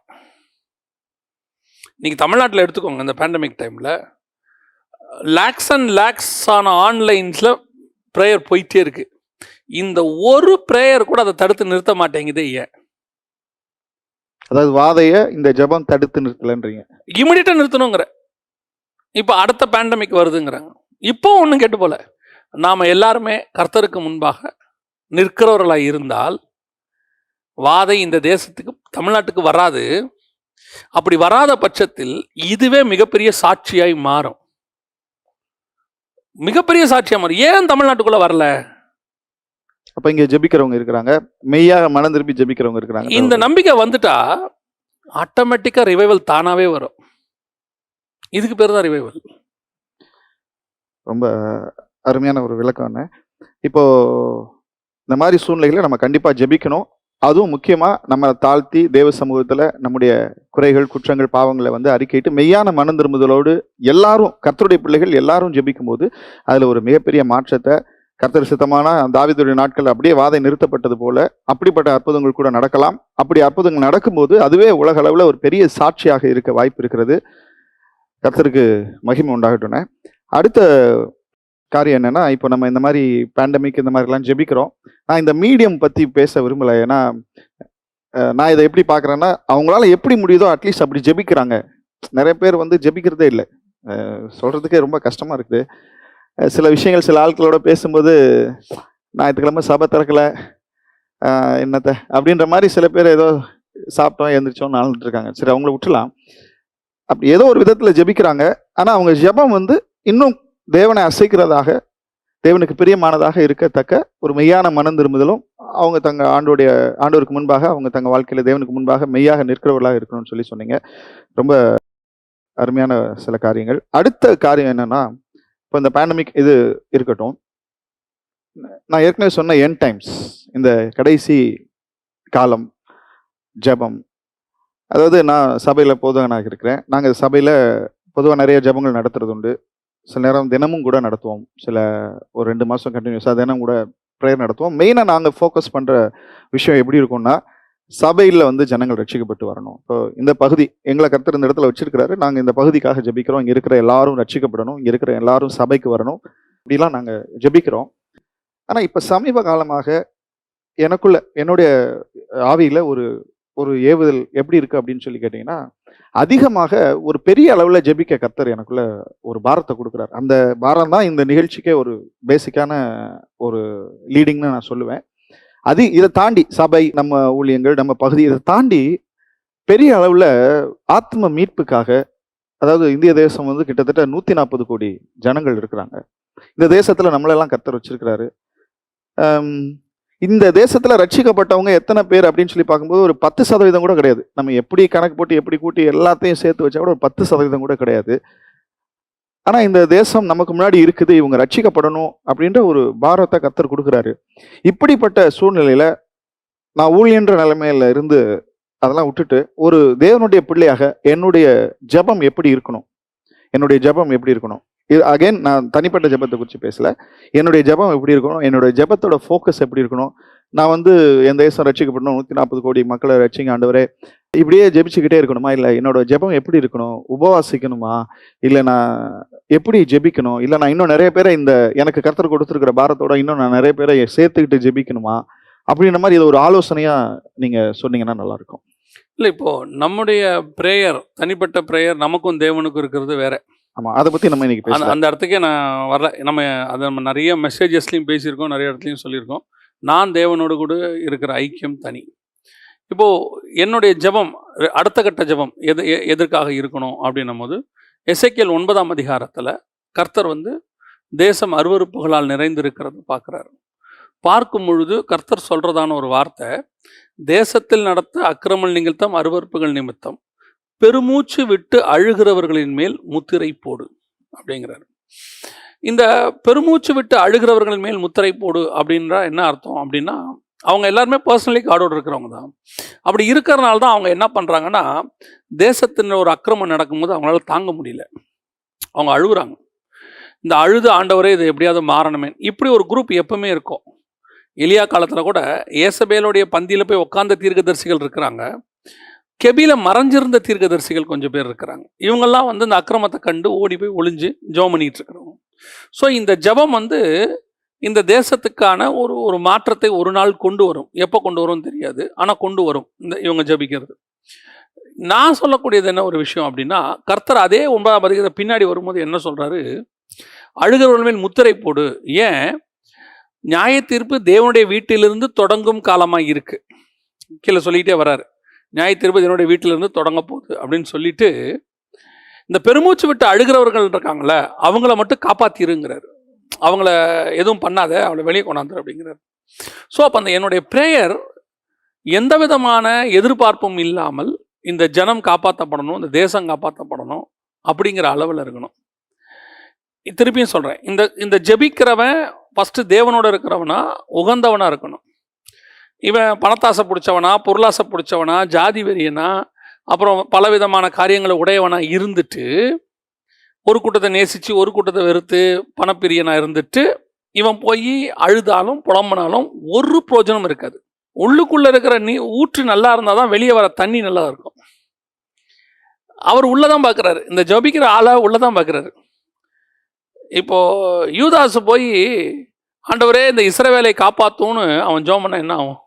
இன்னைக்கு தமிழ்நாட்டில் எடுத்துக்கோங்க, இந்த பேண்டமிக் டைம்ல லேக்ஸ் அண்ட் லேக்ஸ் ஆன ஆன்லைன்ஸ்ல பிரேயர் போயிட்டே இருக்கு. இந்த ஒரு பிரேயர் கூட அதை தடுத்து நிறுத்த மாட்டேங்குது. ஏன்? அதாவது வாதைய இந்த ஜபம் தடுத்து நிறுத்தலன்றீங்க. இமிடியேட்டா நிறுத்தணுங்கிற. இப்ப அடுத்த பேண்டமிக் வருதுங்கிறாங்க. இப்போ ஒன்றும் கேட்டு போல, நாம எல்லாருமே கர்த்தருக்கு முன்பாக நிற்கிறவர்களாக இருந்தால் வாதை இந்த தேசத்துக்கு, தமிழ்நாட்டுக்கு வராது. அப்படி வராத பட்சத்தில் இதுவே மிகப்பெரிய சாட்சியாய் மாறும். மிகப்பெரிய சாட்சியாக மாறும். ஏன் தமிழ்நாட்டுக்குள்ள வரல? அப்ப இங்க ஜெபிக்கிறவங்க இருக்கிறாங்க, மெய்யாக மனம் திருப்பி ஜெபிக்கிறவங்க இருக்கிறாங்க. இந்த நம்பிக்கை வந்துட்டா ஆட்டோமேட்டிக்கா ரிவைவல் தானாவே வரும். இதுக்கு பேர் தான் ரிவைவல். ரொம்ப அருமையான ஒரு விளக்கம். இப்போ இந்த மாதிரி சூழ்நிலைகளை நம்ம கண்டிப்பா ஜெபிக்கணும். அதுவும் முக்கியமா நம்ம தாழ்த்தி தேவ சமூகத்துல நம்முடைய குறைகள், குற்றங்கள், பாவங்களை வந்து அறிக்கையிட்டு மெய்யான மனம் திரும்புதலோடு எல்லாரும், கர்த்தருடைய பிள்ளைகள் எல்லாரும் ஜெபிக்கும் போது அதுல ஒரு மிகப்பெரிய மாற்றத்தை, கர்த்தர் சித்தமான தாவீதுடைய நாட்கள் அப்படியே வாதை நிறுத்தப்பட்டது போல அப்படிப்பட்ட அற்புதங்கள் கூட நடக்கலாம். அப்படி அற்புதங்கள் நடக்கும்போது அதுவே உலக அளவுல ஒரு பெரிய சாட்சியாக இருக்க வாய்ப்பு இருக்கிறது. கர்த்தருக்கு மகிமை உண்டாகட்டும்னே. அடுத்த காரியம் என்னன்னா, இப்போ நம்ம இந்த மாதிரி பேண்டமிக் இந்த மாதிரிலாம் ஜெபிக்கிறோம். நான் இந்த மீடியம் பத்தி பேச விரும்பல. ஏன்னா நான் இதை எப்படி பார்க்குறேன்னா, அவங்களால எப்படி முடியுதோ அட்லீஸ்ட் அப்படி ஜெபிக்கிறாங்க. நிறைய பேர் வந்து ஜெபிக்கிறதே இல்லை. சொல்றதுக்கே ரொம்ப கஷ்டமா இருக்குது. சில விஷயங்கள் சில ஆட்களோட பேசும்போது, ஞாயிற்றுக்கிழமை சபை திறக்கல என்னத்த அப்படின்ற மாதிரி சில பேர் ஏதோ சாப்பிட்டோம் எழுந்திரிச்சோம் நாள்ட்டு இருக்காங்க. சரி, அவங்கள விட்டுலாம். அப்படி ஏதோ ஒரு விதத்தில் ஜெபிக்கிறாங்க. ஆனால் அவங்க ஜெபம் வந்து இன்னும் தேவனை அசைக்கிறதாக, தேவனுக்கு பிரியமானதாக இருக்கத்தக்க ஒரு மெய்யான மனம் திரும்புதலும், அவங்க தங்க ஆண்டவருக்கு முன்பாக, அவங்க தங்க வாழ்க்கையில தேவனுக்கு முன்பாக மெய்யாக நிற்கிறவர்களாக இருக்கணும்னு சொல்லி சொன்னீங்க. ரொம்ப அருமையான சில காரியங்கள். அடுத்த காரியம் என்னன்னா, இப்போ இந்த பேண்டமிக் இது இருக்கட்டும், நான் ஏற்கனவே சொன்ன எண்ட் டைம்ஸ், இந்த கடைசி காலம் ஜெபம். அதாவது நான் சபையில் போதகனாக இருக்கிறேன். நாங்கள் சபையில் பொதுவாக நிறைய ஜெபங்கள் நடத்துறது உண்டு. சில நேரம் தினமும் கூட நடத்துவோம். ஒரு 2 மாதம் கண்டினியூஸாக தினம் கூட ப்ரேயர் நடத்துவோம். மெயினாக நாங்கள் ஃபோக்கஸ் பண்ணுற விஷயம் எப்படி இருக்கும்னா, சபையில் வந்து ஜனங்கள் ரட்சிக்கப்பட்டு வரணும். இப்போ இந்த பகுதி எங்களை கர்த்தர் இந்த இடத்துல வச்சிருக்கிறாரு. நாங்கள் இந்த பகுதிக்காக ஜெபிக்கிறோம். இங்கே இருக்கிற எல்லாரும் ரட்சிக்கப்படணும், இங்கே இருக்கிற எல்லாரும் சபைக்கு வரணும், இப்படிலாம் நாங்கள் ஜெபிக்கிறோம். ஆனால் இப்போ சமீப காலமாக எனக்குள்ள, என்னுடைய ஆவியில் ஒரு ஒரு ஏவுதல் எப்படி இருக்கு அப்படின்னு சொல்லி கேட்டிங்கன்னா, அதிகமாக ஒரு பெரிய அளவில் ஜெபிக்க கர்த்தர் எனக்குள்ள ஒரு பாரத்தை கொடுக்குறாரு. அந்த பாரம் தான் இந்த நிகழ்ச்சிக்கே ஒரு பேசிக்கான ஒரு லீடிங்னு நான் சொல்லுவேன். இதை தாண்டி சபை, நம்ம ஊழியங்கள், நம்ம பகுதி, இதை தாண்டி பெரிய அளவில் ஆத்ம மீட்புக்காக, அதாவது இந்திய தேசம் வந்து கிட்டத்தட்ட 140 கோடி ஜனங்கள் இருக்கிறாங்க. இந்த தேசத்துல நம்மளெல்லாம் கர்த்தர் வச்சிருக்கிறாரு. இந்த தேசத்துல ரட்சிக்கப்பட்டவங்க எத்தனை பேர் அப்படின்னு சொல்லி பார்க்கும்போது ஒரு 10% கூட கிடையாது. நம்ம எப்படி கணக்கு போட்டு எப்படி கூட்டி எல்லாத்தையும் சேர்த்து வச்சா கூட ஒரு 10% கூட கிடையாது. ஆனா இந்த தேசம் நமக்கு முன்னாடி இருக்குது, இவங்க ரட்சிக்கப்படணும் அப்படின்ற ஒரு பாரத்தை கர்த்தர் கொடுக்குறாரு. இப்படிப்பட்ட சூழ்நிலையில நான் ஊழியன்ற நிலைமையில இருந்து அதெல்லாம் விட்டுட்டு ஒரு தேவனுடைய பிள்ளையாக என்னுடைய ஜெபம் எப்படி இருக்கணும், என்னுடைய ஜெபம் எப்படி இருக்கணும், இது அகைன் நான் தனிப்பட்ட ஜெபத்தை குறித்து பேசல. என்னுடைய ஜெபம் எப்படி இருக்கணும், என்னுடைய ஜெபத்தோட ஃபோக்கஸ் எப்படி இருக்கணும். நான் வந்து என் தேசம் ரட்சிக்கப்படணும், 140 கோடி மக்களை ரட்சிங்க ஆண்டவரே, இப்படியே ஜெபிச்சுக்கிட்டே இருக்கணுமா? இல்லை என்னோட ஜெபம் எப்படி இருக்கணும், உபவாசிக்கணுமா, இல்லை நான் எப்படி ஜெபிக்கணும், இல்லை நான் இன்னும் நிறைய பேரை இந்த எனக்கு கர்த்தர் கொடுத்துருக்கிற பாரத்தோட இன்னும் நான் நிறைய பேரை சேர்த்துக்கிட்டு ஜெபிக்கணுமா, அப்படின்ற மாதிரி இதை ஒரு ஆலோசனையா நீங்க சொன்னீங்கன்னா நல்லா இருக்கும். இல்லை, இப்போ நம்முடைய ப்ரேயர், தனிப்பட்ட ப்ரேயர் நமக்கும் தேவனுக்கும் இருக்கிறது வேற. ஆமா, அதை பத்தி நம்ம இன்னைக்கு பேசலாம். அந்த இடத்துக்கே நான் வரல. அதை நம்ம நிறைய மெசேஜஸ்லையும் பேசியிருக்கோம், நிறைய இடத்துலையும் சொல்லியிருக்கோம். நான் தேவனோடு கூட இருக்கிற ஐக்கியம் தனி. இப்போது என்னுடைய ஜெபம், அடுத்த கட்ட ஜெபம் எதற்காக இருக்கணும் அப்படின்னும் போது, எசேக்கியேல் 9ஆம் அதிகாரத்தில் கர்த்தர் வந்து தேசம் அருவருப்புகளால் நிறைந்திருக்கிறது பார்க்குறாரு. பார்க்கும் பொழுது கர்த்தர் சொல்கிறதான ஒரு வார்த்தை, தேசத்தில் நடத்த அக்கிரமல் நிமித்தம், அருவருப்புகள் நிமித்தம் பெருமூச்சு விட்டு அழுகிறவர்களின் மேல் முத்திரை போடு அப்படிங்கிறாரு. இந்த பெருமூச்சு விட்டு அழுகிறவர்களின் மேல் முத்திரை போடு அப்படின்றா என்ன அர்த்தம் அப்படின்னா, அவங்க எல்லாருமே பர்சனலி காடோடு இருக்கிறவங்க தான். அப்படி இருக்கிறனால தான் அவங்க என்ன பண்ணுறாங்கன்னா, தேசத்தின் ஒரு அக்கிரமம் நடக்கும்போது அவங்களால தாங்க முடியல, அவங்க அழுகுறாங்க. இந்த அழுது ஆண்டவரே இது எப்படியாவது மாறணுமே, இப்படி ஒரு குரூப் எப்பவுமே இருக்கும். எலியா காலத்தில் கூட ஏசபேலுடைய பந்தியில் போய் உட்கார்ந்த தீர்க்கதரிசிகள் இருக்கிறாங்க. கெபில மறைஞ்சிருந்த தீர்க்கதரிசிகள் கொஞ்சம் பேர் இருக்கிறாங்க. இவங்கெல்லாம் வந்து இந்த அக்கிரமத்தை கண்டு ஓடி போய் ஒளிஞ்சு ஜெபம் பண்ணிட்டு இருக்கிறவங்க. ஸோ இந்த ஜெபம் வந்து இந்த தேசத்துக்கான ஒரு மாற்றத்தை ஒரு நாள் கொண்டு வரும். எப்போ கொண்டு வரும்னு தெரியாது, ஆனால் கொண்டு வரும் இந்த இவங்க ஜெபிக்கிறது. நான் சொல்லக்கூடியது என்ன ஒரு விஷயம் அப்படின்னா, கர்த்தர் அதே 9ஆம் அதிகாரத்தை பின்னாடி வரும்போது என்ன சொல்றாரு, அழுகிறவர்கள் மேல் முத்திரை போடு. ஏன்? நியாய தீர்ப்பு தேவனுடைய வீட்டிலிருந்து தொடங்கும் காலமாக இருக்கு. கீழே சொல்லிக்கிட்டே வர்றாரு, நியாய தீர்ப்பு தேவனுடைய வீட்டிலிருந்து தொடங்க போகுது அப்படின்னு சொல்லிட்டு, இந்த பெருமூச்சு விட்டு அழுகிறவர்கள் இருக்காங்களே அவங்கள மட்டும் காப்பாத்திருங்கிறாரு. அவங்கள எதுவும் பண்ணாத, அவளை வெளியே கொண்டாந்துரு அப்படிங்கிறார். ஸோ அப்போ அந்த என்னுடைய ப்ரேயர் எந்த விதமான எதிர்பார்ப்பும் இல்லாமல் இந்த ஜனம் காப்பாற்றப்படணும், இந்த தேசம் காப்பாற்றப்படணும் அப்படிங்கிற அளவில் இருக்கணும். திருப்பியும் சொல்கிறேன், இந்த ஜெபிக்கிறவன் ஃபஸ்ட்டு தேவனோட இருக்கிறவனா, உகந்தவனா இருக்கணும். இவன் பணத்தாசை பிடிச்சவனா, பொருளாசை பிடிச்சவனா, ஜாதி வெறியனா, அப்புறம் பலவிதமான காரியங்களை உடையவனா இருந்துட்டு, ஒரு கூட்டத்தை நேசித்து ஒரு கூட்டத்தை வெறுத்து பணப்பிரியனா இருந்துட்டு இவன் போய் அழுதாலும் புலம்பனாலும் ஒரு பிரோஜனம் இருக்காது. உள்ளுக்குள்ளே இருக்கிற ஊற்று நல்லா இருந்தால் தான் வெளியே வர தண்ணி நல்லா இருக்கும். அவர் உள்ளதான் பார்க்குறாரு, இந்த ஜபிக்கிற ஆளை உள்ளதான் பார்க்குறாரு. இப்போ யூதாசு போய் ஆண்டவரே இந்த இஸ்ரவேலை காப்பாற்றும்னு அவன் ஜெபம் பண்ண என்ன ஆகும்?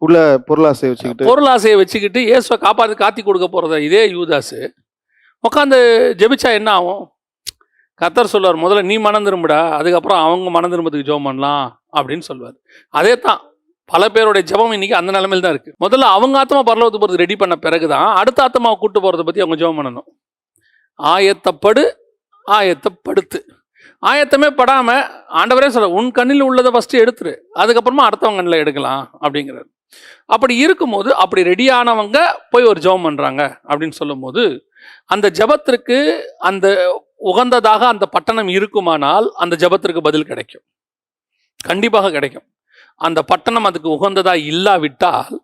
உள்ள பொருளாசையை வச்சுக்கிட்டு இயேசுவை காத்தி கொடுக்க போகிறத இதே யூதாசு உட்காந்து ஜெபிச்சா என்ன ஆகும்? கர்த்தர் சொல்லுவார், முதல்ல நீ மனம் திரும்புடா, அதுக்கப்புறம் அவங்க மனம் திரும்பத்துக்கு ஜெபம் பண்ணலாம் அப்படின்னு சொல்லுவார். அதே தான் பல பேருடைய ஜெபம் இன்னைக்கு அந்த நிலைமையில் தான் இருக்குது. முதல்ல அவங்க ஆத்மா பரலோகத்துக்கு போகிறது ரெடி பண்ண பிறகு தான் அடுத்த ஆத்மாவை கூட்டு போகிறத பற்றி அவங்க ஜெபம் பண்ணணும். ஆயத்தப்படுத்து. ஆயத்தமே படாமல் ஆண்டவரே சொல்ல, உன் கண்ணில் உள்ளதை ஃபஸ்ட்டு எடுத்துரு, அதுக்கப்புறமா அடுத்தவங்க கண்ணில் எடுக்கலாம் அப்படிங்கிறார். அப்படி இருக்கும்போது அப்படி ரெடியானவங்க போய் ஒரு ஜெபம் பண்ணுறாங்க அப்படின்னு சொல்லும்போது அந்த ஜெபத்திற்கு அந்த உகந்ததாக அந்த பட்டணம் இருக்குமானால் அந்த ஜெபத்திற்கு பதில் கிடைக்கும், கண்டிப்பாக கிடைக்கும். அந்த பட்டணம் அதுக்கு உகந்ததாக இல்லாவிட்டால்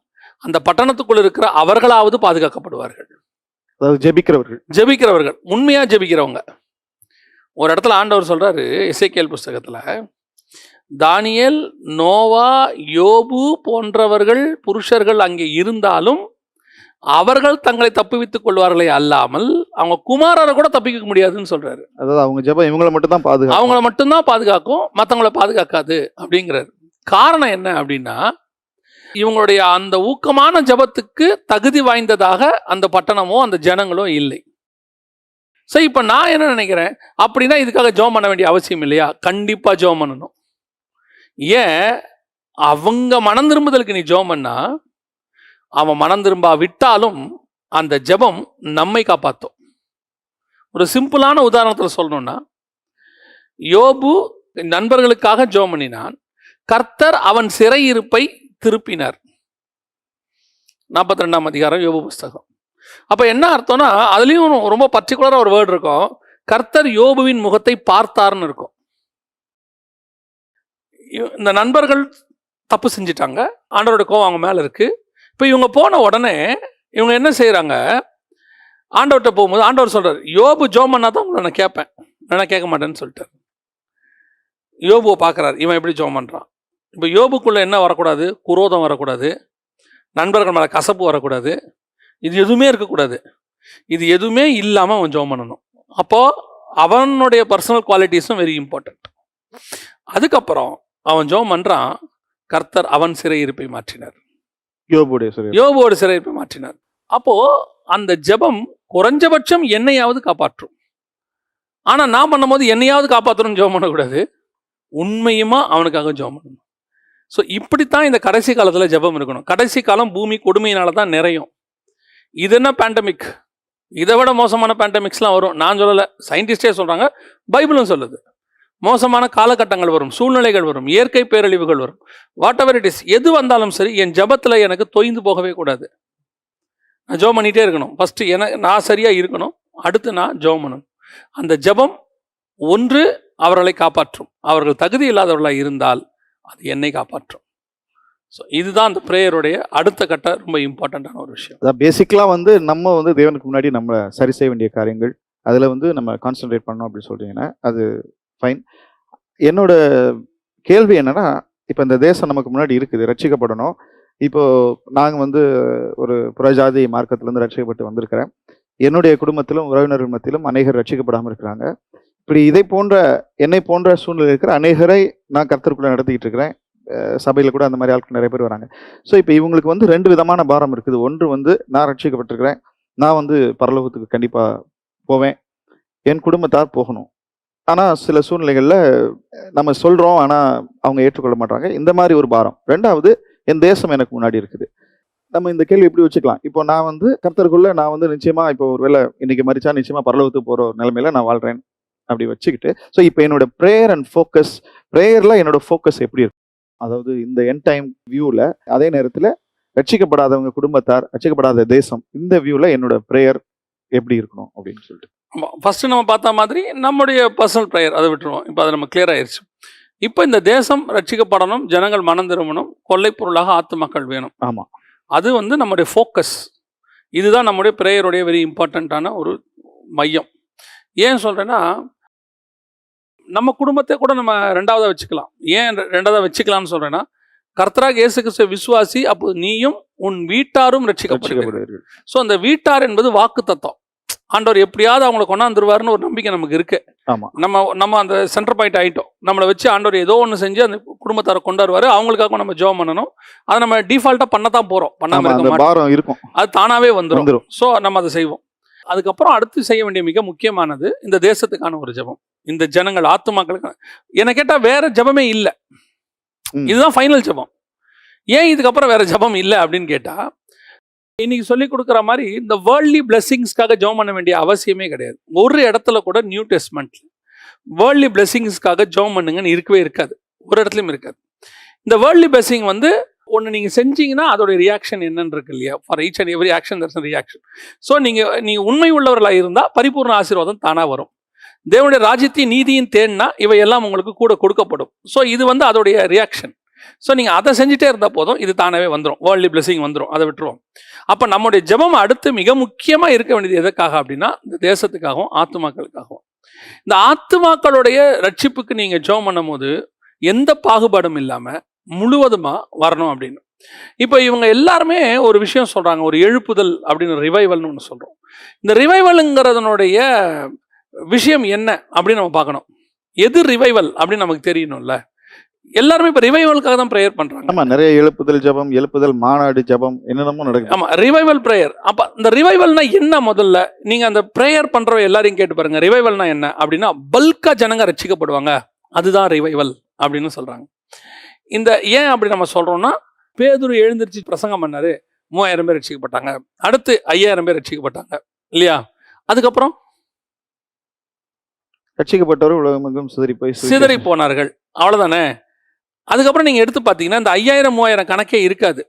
அந்த பட்டணத்துக்குள் இருக்கிற அவர்களாவது பாதுகாக்கப்படுவார்கள். ஜெபிக்கிறவர்கள் உண்மையாக ஜெபிக்கிறவங்க. ஒரு இடத்துல ஆண்டவர் சொல்றாரு, எசேக்கியேல் புஸ்தகத்துல, தானியேல், நோவா, யோபு போன்றவர்கள் புருஷர்கள் அங்கே இருந்தாலும் அவர்கள் தங்களை தப்புவித்துக் கொள்வார்களே அல்லாமல் அவங்க குமாரரை கூட தப்பிக்க முடியாதுன்னு சொல்றாரு. அதாவது அவங்க ஜெபம் இவங்களை மட்டும்தான் பாதுகாக்கும், மற்றவங்களை பாதுகாக்காது அப்படிங்கிறாரு. காரணம் என்ன அப்படின்னா, இவங்களுடைய அந்த ஊக்கமான ஜெபத்துக்கு தகுதி வாய்ந்ததாக அந்த பட்டணமோ அந்த ஜனங்களோ இல்லை. சரி, இப்போ நான் என்ன நினைக்கிறேன் அப்படின்னா, இதுக்காக ஜெபம் பண்ண வேண்டிய அவசியம் இல்லையா? கண்டிப்பாக ஜெபம் பண்ணணும். ஏன்? அவங்க மனம் திரும்புதலுக்கு நீ ஜெபம் பண்ணா அவன் மனம் திரும்ப விட்டாலும் அந்த ஜெபம் நம்மை காப்பாற்றும். ஒரு சிம்பிளான உதாரணத்தில் சொல்லணும்னா, யோபு நண்பர்களுக்காக ஜெபம் பண்ணினான், கர்த்தர் அவன் சிறையிருப்பை திருப்பினார். 42ஆம் அதிகாரம் யோபு புஸ்தகம். அப்போ என்ன அர்த்தம்னா, அதுலேயும் ரொம்ப பர்டிகுலராக ஒரு வேர்டு இருக்கும், கர்த்தர் யோபுவின் முகத்தை பார்த்தார்னு இருக்கும். இந்த நண்பர்கள் தப்பு செஞ்சிட்டாங்க, ஆண்டவரோட கோவம் அவங்க மேலே இருக்குது. இப்போ இவங்க போன உடனே இவங்க என்ன செய்கிறாங்க? ஆண்டவர்கிட்ட போகும்போது ஆண்டவர் சொல்கிறார், யோபு ஜெபம் பண்ணா தான் உங்களை நான் கேட்பேன், நான் கேட்க மாட்டேன்னு சொல்லிட்டார். யோபுவை பார்க்குறாரு, இவன் எப்படி ஜெபம் பண்ணுறான். இப்போ யோபுக்குள்ளே என்ன வரக்கூடாது? குரோதம் வரக்கூடாது, நண்பர்கள் மேலே கசப்பு வரக்கூடாது, இது எதுவுமே இருக்கக்கூடாது. இது எதுவுமே இல்லாமல் அவன் ஜெபம் பண்ணணும். அப்போது அவனுடைய பர்சனல் குவாலிட்டிஸும் வெரி இம்பார்ட்டண்ட். அதுக்கப்புறம் அவன் ஜெபம் பண்ணுறான், கர்த்தர் அவன் சிறையிருப்பை மாற்றினார், யோபுவோட சிறையிருப்பை மாற்றினார். அப்போது அந்த ஜெபம் குறைஞ்சபட்சம் என்னையாவது காப்பாற்றும். ஆனால் நான் பண்ணும்போது என்னையாவது காப்பாற்றணும்னு ஜெபம் பண்ணக்கூடாது, உண்மையுமா அவனுக்காக ஜெபம் பண்ணணும். ஸோ இப்படித்தான் இந்த கடைசி காலத்தில் ஜெபம் இருக்கணும். கடைசி காலம் பூமி கொடுமையினால தான் நிறையும். இது என்ன பேண்டமிக், இதை விட மோசமான பேண்டமிக்ஸ்லாம் வரும். நான் சொல்லலை, சயின்டிஸ்டே சொல்கிறாங்க, பைபிளும் சொல்லுது. மோசமான காலகட்டங்கள் வரும், சூழ்நிலைகள் வரும், இயற்கை பேரழிவுகள் வரும், வாட் எவர் இட் இஸ். எது வந்தாலும் சரி, என் ஜெபத்தில் எனக்கு தொய்ந்து போகவே கூடாது. நான் ஜெபம் பண்ணிகிட்டே இருக்கணும். ஃபஸ்ட்டு நான் சரியாக இருக்கணும், அடுத்து நான் ஜெபம் பண்ணணும். அந்த ஜெபம் ஒன்று அவர்களை காப்பாற்றும், அவர்கள் தகுதி இல்லாதவர்களாக இருந்தால் அது என்னை காப்பாற்றும். ஸோ இதுதான் அந்த ப்ரேயருடைய அடுத்த கட்ட ரொம்ப இம்பார்ட்டண்ட்டான ஒரு விஷயம். அதான் பேசிக்கலாக நம்ம தேவனுக்கு முன்னாடி நம்ம சரி செய்ய வேண்டிய காரியங்கள், அதில் நம்ம கான்சென்ட்ரேட் பண்ணோம் அப்படின்னு சொல்கிறீங்கன்னா அது ஃபைன். என்னோட கேள்வி என்னன்னா, இப்போ இந்த தேசம் நமக்கு முன்னாடி இருக்குது, ரட்சிக்கப்படணும். இப்போது நாங்கள் ஒரு புறஜாதி மார்க்கத்திலேருந்து ரட்சிக்கப்பட்டு வந்திருக்கிறேன். என்னுடைய குடும்பத்திலும் உறவினர்கள் மத்தியிலும் அநேகர் ரட்சிக்கப்படாமல் இருக்கிறாங்க. இப்படி என்னை போன்ற சூழ்நிலை இருக்கிற அநேகரை நான் கர்த்தருக்குள்ளே நடத்திக்கிட்டு இருக்கிறேன். சபையில் கூட அந்த மாதிரி ஆட்கள் நிறைய பேர் வராங்க. ஸோ இப்போ இவங்களுக்கு 2 விதமான பாரம் இருக்குது. ஒன்று நான் ரட்சிக்கப்பட்டிருக்கிறேன், நான் பரலோகத்துக்கு கண்டிப்பாக போவேன், என் குடும்பத்தார் போகணும். ஆனால் சில சூழ்நிலைகளில் நம்ம சொல்கிறோம், ஆனால் அவங்க ஏற்றுக்கொள்ள மாட்டாங்க. இந்த மாதிரி ஒரு பாரம். 2வது, என் தேசம் எனக்கு முன்னாடி இருக்குது. நம்ம இந்த கேள்வி எப்படி வச்சுக்கலாம்? இப்போ நான் கர்த்தருக்குள்ளே நான் நிச்சயமாக இப்போ ஒரு வேளை இன்னைக்கு மரிச்சா நிச்சயமாக பரலோகத்துக்கு போகிற நிலைமையில நான் வாழ்கிறேன் அப்படி வச்சுக்கிட்டு, ஸோ இப்போ என்னோட ப்ரேயர் அண்ட் ஃபோக்கஸ், ப்ரேயர்ல என்னோட ஃபோக்கஸ் எப்படி இருக்கும், அதாவது இந்த எண்ட் டைம் வியூவில், அதே நேரத்தில் ரட்சிக்கப்படாதவங்க குடும்பத்தார், ரட்சிக்கப்படாத தேசம், இந்த வியூவில் என்னோட ப்ரேயர் எப்படி இருக்கணும் அப்படின்னு சொல்லிட்டு. ஆமாம், ஃபஸ்ட்டு நம்ம பார்த்த மாதிரி நம்முடைய பர்சனல் ப்ரேயர் அதை விட்டுருவோம். இப்போ அது நம்ம கிளியர் ஆயிடுச்சு. இப்போ இந்த தேசம் ரட்சிக்கப்படணும், ஜனங்கள் மனம் திரும்பணும், கொள்ளை பொருளாக ஆத்துமாக்கள் வேணும். ஆமாம், அது வந்து நம்முடைய ஃபோக்கஸ். இதுதான் நம்முடைய ப்ரேயருடைய வெரி இம்பார்ட்டண்ட்டான ஒரு மையம். ஏன் சொல்கிறேன்னா, நம்ம குடும்பத்தை கூட நம்ம ரெண்டாவதாக வச்சுக்கலாம். ஏன் ரெண்டாவதாக வச்சுக்கலாம்னு சொல்கிறேன்னா, கர்த்தராக இயேசு கிறிஸ்துவை விசுவாசி, அப்போ நீயும் உன் வீட்டாரும் ரட்சிக்கப்படுவீர்கள். ஸோ அந்த வீட்டார் என்பது வாக்கு தத்தம். ஆண்டவர் எப்படியாவது அவங்களை கொண்டாந்துருவாருன்னு ஒரு நம்பிக்கை நமக்கு இருக்கு. நம்ம அந்த சென்டர் பாயிண்ட் ஆகிட்டோம். நம்மளை வச்சு ஆண்டவர் ஏதோ ஒன்று செஞ்சு அந்த குடும்பத்தாரை கொண்டாடுவார். அவங்களுக்காக நம்ம ஜெபம் பண்ணணும். அதை நம்ம டிஃபால்ட்டாக பண்ணத்தான் போகிறோம், பண்ணாமல் இருக்கும், அது தானாகவே வந்துடும். ஸோ நம்ம அதை செய்வோம். அதுக்கப்புறம் அடுத்து செய்ய வேண்டிய மிக முக்கியமானது இந்த தேசத்துக்கான ஒரு ஜெபம். இந்த ஜனங்கள் ஆத்துமாக்களுக்கு என்ன கேட்டால் வேற ஜெபமே இல்லை. இதுதான் ஃபைனல் ஜெபம். ஏன் இதுக்கப்புறம் வேற ஜெபம் இல்லை அப்படின்னு கேட்டால், இன்னைக்கு சொல்லி கொடுக்குற மாதிரி இந்த வேர்ல்ட்லி பிளெஸிங்ஸ்க்காக ஜெபம் பண்ண வேண்டிய அவசியமே கிடையாது. ஒரு இடத்துல கூட நியூ டெஸ்ட்மெண்ட்ல வேர்ல்ட்லி பிளெஸிங்ஸ்க்காக ஜெபம் பண்ணுங்கன்னு இருக்கவே இருக்காது. ஒரு இடத்துலையும் இருக்காது. இந்த வேர்ல்ட்லி பிளெஸிங் வந்து ஒன்று நீங்கள் செஞ்சீங்கன்னா அதோட ரியாக்ஷன் என்னன்னு இருக்கு இல்லையா? For each and every action that's reaction. So நீங்கள் உண்மை உள்ளவர்களாக இருந்தால் பரிபூர்ண ஆசீர்வாதம் தானாக வரும். தேவனுடைய ராஜ்யத்தையும் நீதியும் தேடினா இவையெல்லாம் உங்களுக்கு கூட கொடுக்கப்படும். ஸோ இது வந்து அதோடைய ரியாக்ஷன். ஸோ நீங்கள் அதை செஞ்சுட்டே இருந்தால் போதும், இது தானாகவே வந்துடும், வேர்ல்ட்லி பிளெஸிங் வந்துடும். அதை விட்டுருவோம். அப்போ நம்முடைய ஜெபம் அடுத்து மிக முக்கியமாக இருக்க வேண்டியது எதுக்காக அப்படின்னா, இந்த தேசத்துக்காகவும் ஆத்துமாக்களுக்காகவும். இந்த ஆத்துமாக்களுடைய ரட்சிப்புக்கு நீங்கள் ஜெபம் பண்ணும் போது எந்த பாகுபாடும் இல்லாமல் முழுவதுமாக வரணும் அப்படின்னு. இப்போ இவங்க எல்லாருமே ஒரு விஷயம் சொல்கிறாங்க, ஒரு எழுப்புதல் அப்படின்னு, ரிவைவல்னு ஒன்று சொல்கிறோம். இந்த ரிவைவலுங்கிறதனுடைய விஷயம் என்ன அப்படின்னு நம்ம பார்க்கணும். எது ரிவைவல் அப்படின்னு நமக்கு தெரியணும்ல. எல்லாருமே இப்போ ரிவைவலுக்காக தான் ப்ரேயர் பண்ணுறாங்க. ஆமாம், நிறைய எழுப்புதல் ஜெபம், எழுப்புதல் மாநாடு ஜெபம், என்னென்னமோ நடக்குது. ஆமாம், ரிவைவல் ப்ரேயர். அப்போ இந்த ரிவைவல்னா என்ன? முதல்ல நீங்கள் அந்த ப்ரேயர் பண்ணுறவங்க எல்லாரையும் கேட்டு பாருங்க, ரிவைவல்னா என்ன அப்படின்னா, பல்கா ஜனங்க ரட்சிக்கப்படுவாங்க, அதுதான் ரிவைவல் அப்படின்னு சொல்கிறாங்க. இந்த ஏன் அப்படி நம்ம சொல்கிறோம்னா, பேதுரு எழுந்திருச்சு பிரசங்கம் பண்ணாரு, 3000 பேர் ரட்சிக்கப்பட்டாங்க. அடுத்து 5000 பேர் ரட்சிக்கப்பட்டாங்க இல்லையா? அதுக்கப்புறம் ரட்சிக்கப்பட்டவர் உலகமெங்கும் சிதறி போனார்கள், அவ்வளோதானே. அதுக்கப்புறம் நீங்கள் எடுத்து பார்த்தீங்கன்னா இந்த 5000 3000 கணக்கே இருக்காது.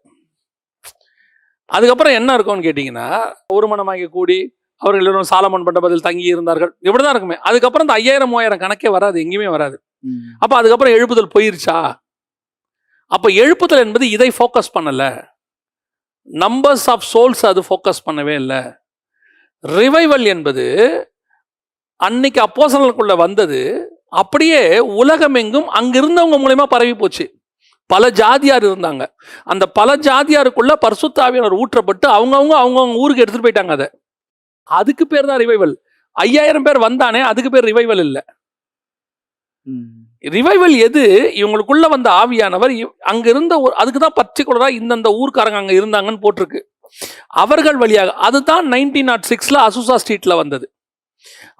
அதுக்கப்புறம் என்ன இருக்கும்னு கேட்டிங்கன்னா, ஒரு மனமாகி கூடி அவர்கள் எல்லாரும் சாலமோன் மண்டபத்தில் தங்கி இருந்தார்கள், இப்படி தான் இருக்குமே. அதுக்கப்புறம் இந்த 5000 3000 கணக்கே வராது, எங்கேயுமே வராது. அப்போ அதுக்கப்புறம் எழுப்புதல் போயிருச்சா? அப்போ எழுப்புதல் என்பது இதை ஃபோக்கஸ் பண்ணலை, நம்பர்ஸ் ஆஃப் சோல்ஸ் அது ஃபோக்கஸ் பண்ணவே இல்லை. ரிவைவல் என்பது அன்னைக்கு அப்போஸ்தலர்களுக்குள்ள வந்தது, அப்படியே உலகமெங்கும் அங்கிருந்தவங்க மூலமா பரவி போச்சு. பல ஜாதியார் இருந்தாங்க, அந்த பல ஜாதியாருக்குள்ள பரிசுத்த ஆவியானவர் ஊற்றப்பட்டு அவங்கவுங்க ஊருக்கு எடுத்துட்டு போயிட்டாங்க. அதுக்கு பேர் தான் ரிவைவல். 5000 பேர் வந்தானே, அதுக்கு பேர் ரிவைவல் இல்லை. ரிவைவல் எது? இவங்களுக்குள்ள வந்த ஆவியானவர் அங்க இருந்த அதுக்கு தான் பர்டிகுலரா இந்தந்த ஊர்க்காரங்க அங்க இருந்தாங்கன்னு போட்டிருக்கு. அவர்கள் வழியாக அதுதான் 1906 அசுசா ஸ்ட்ரீட்ல வந்தது.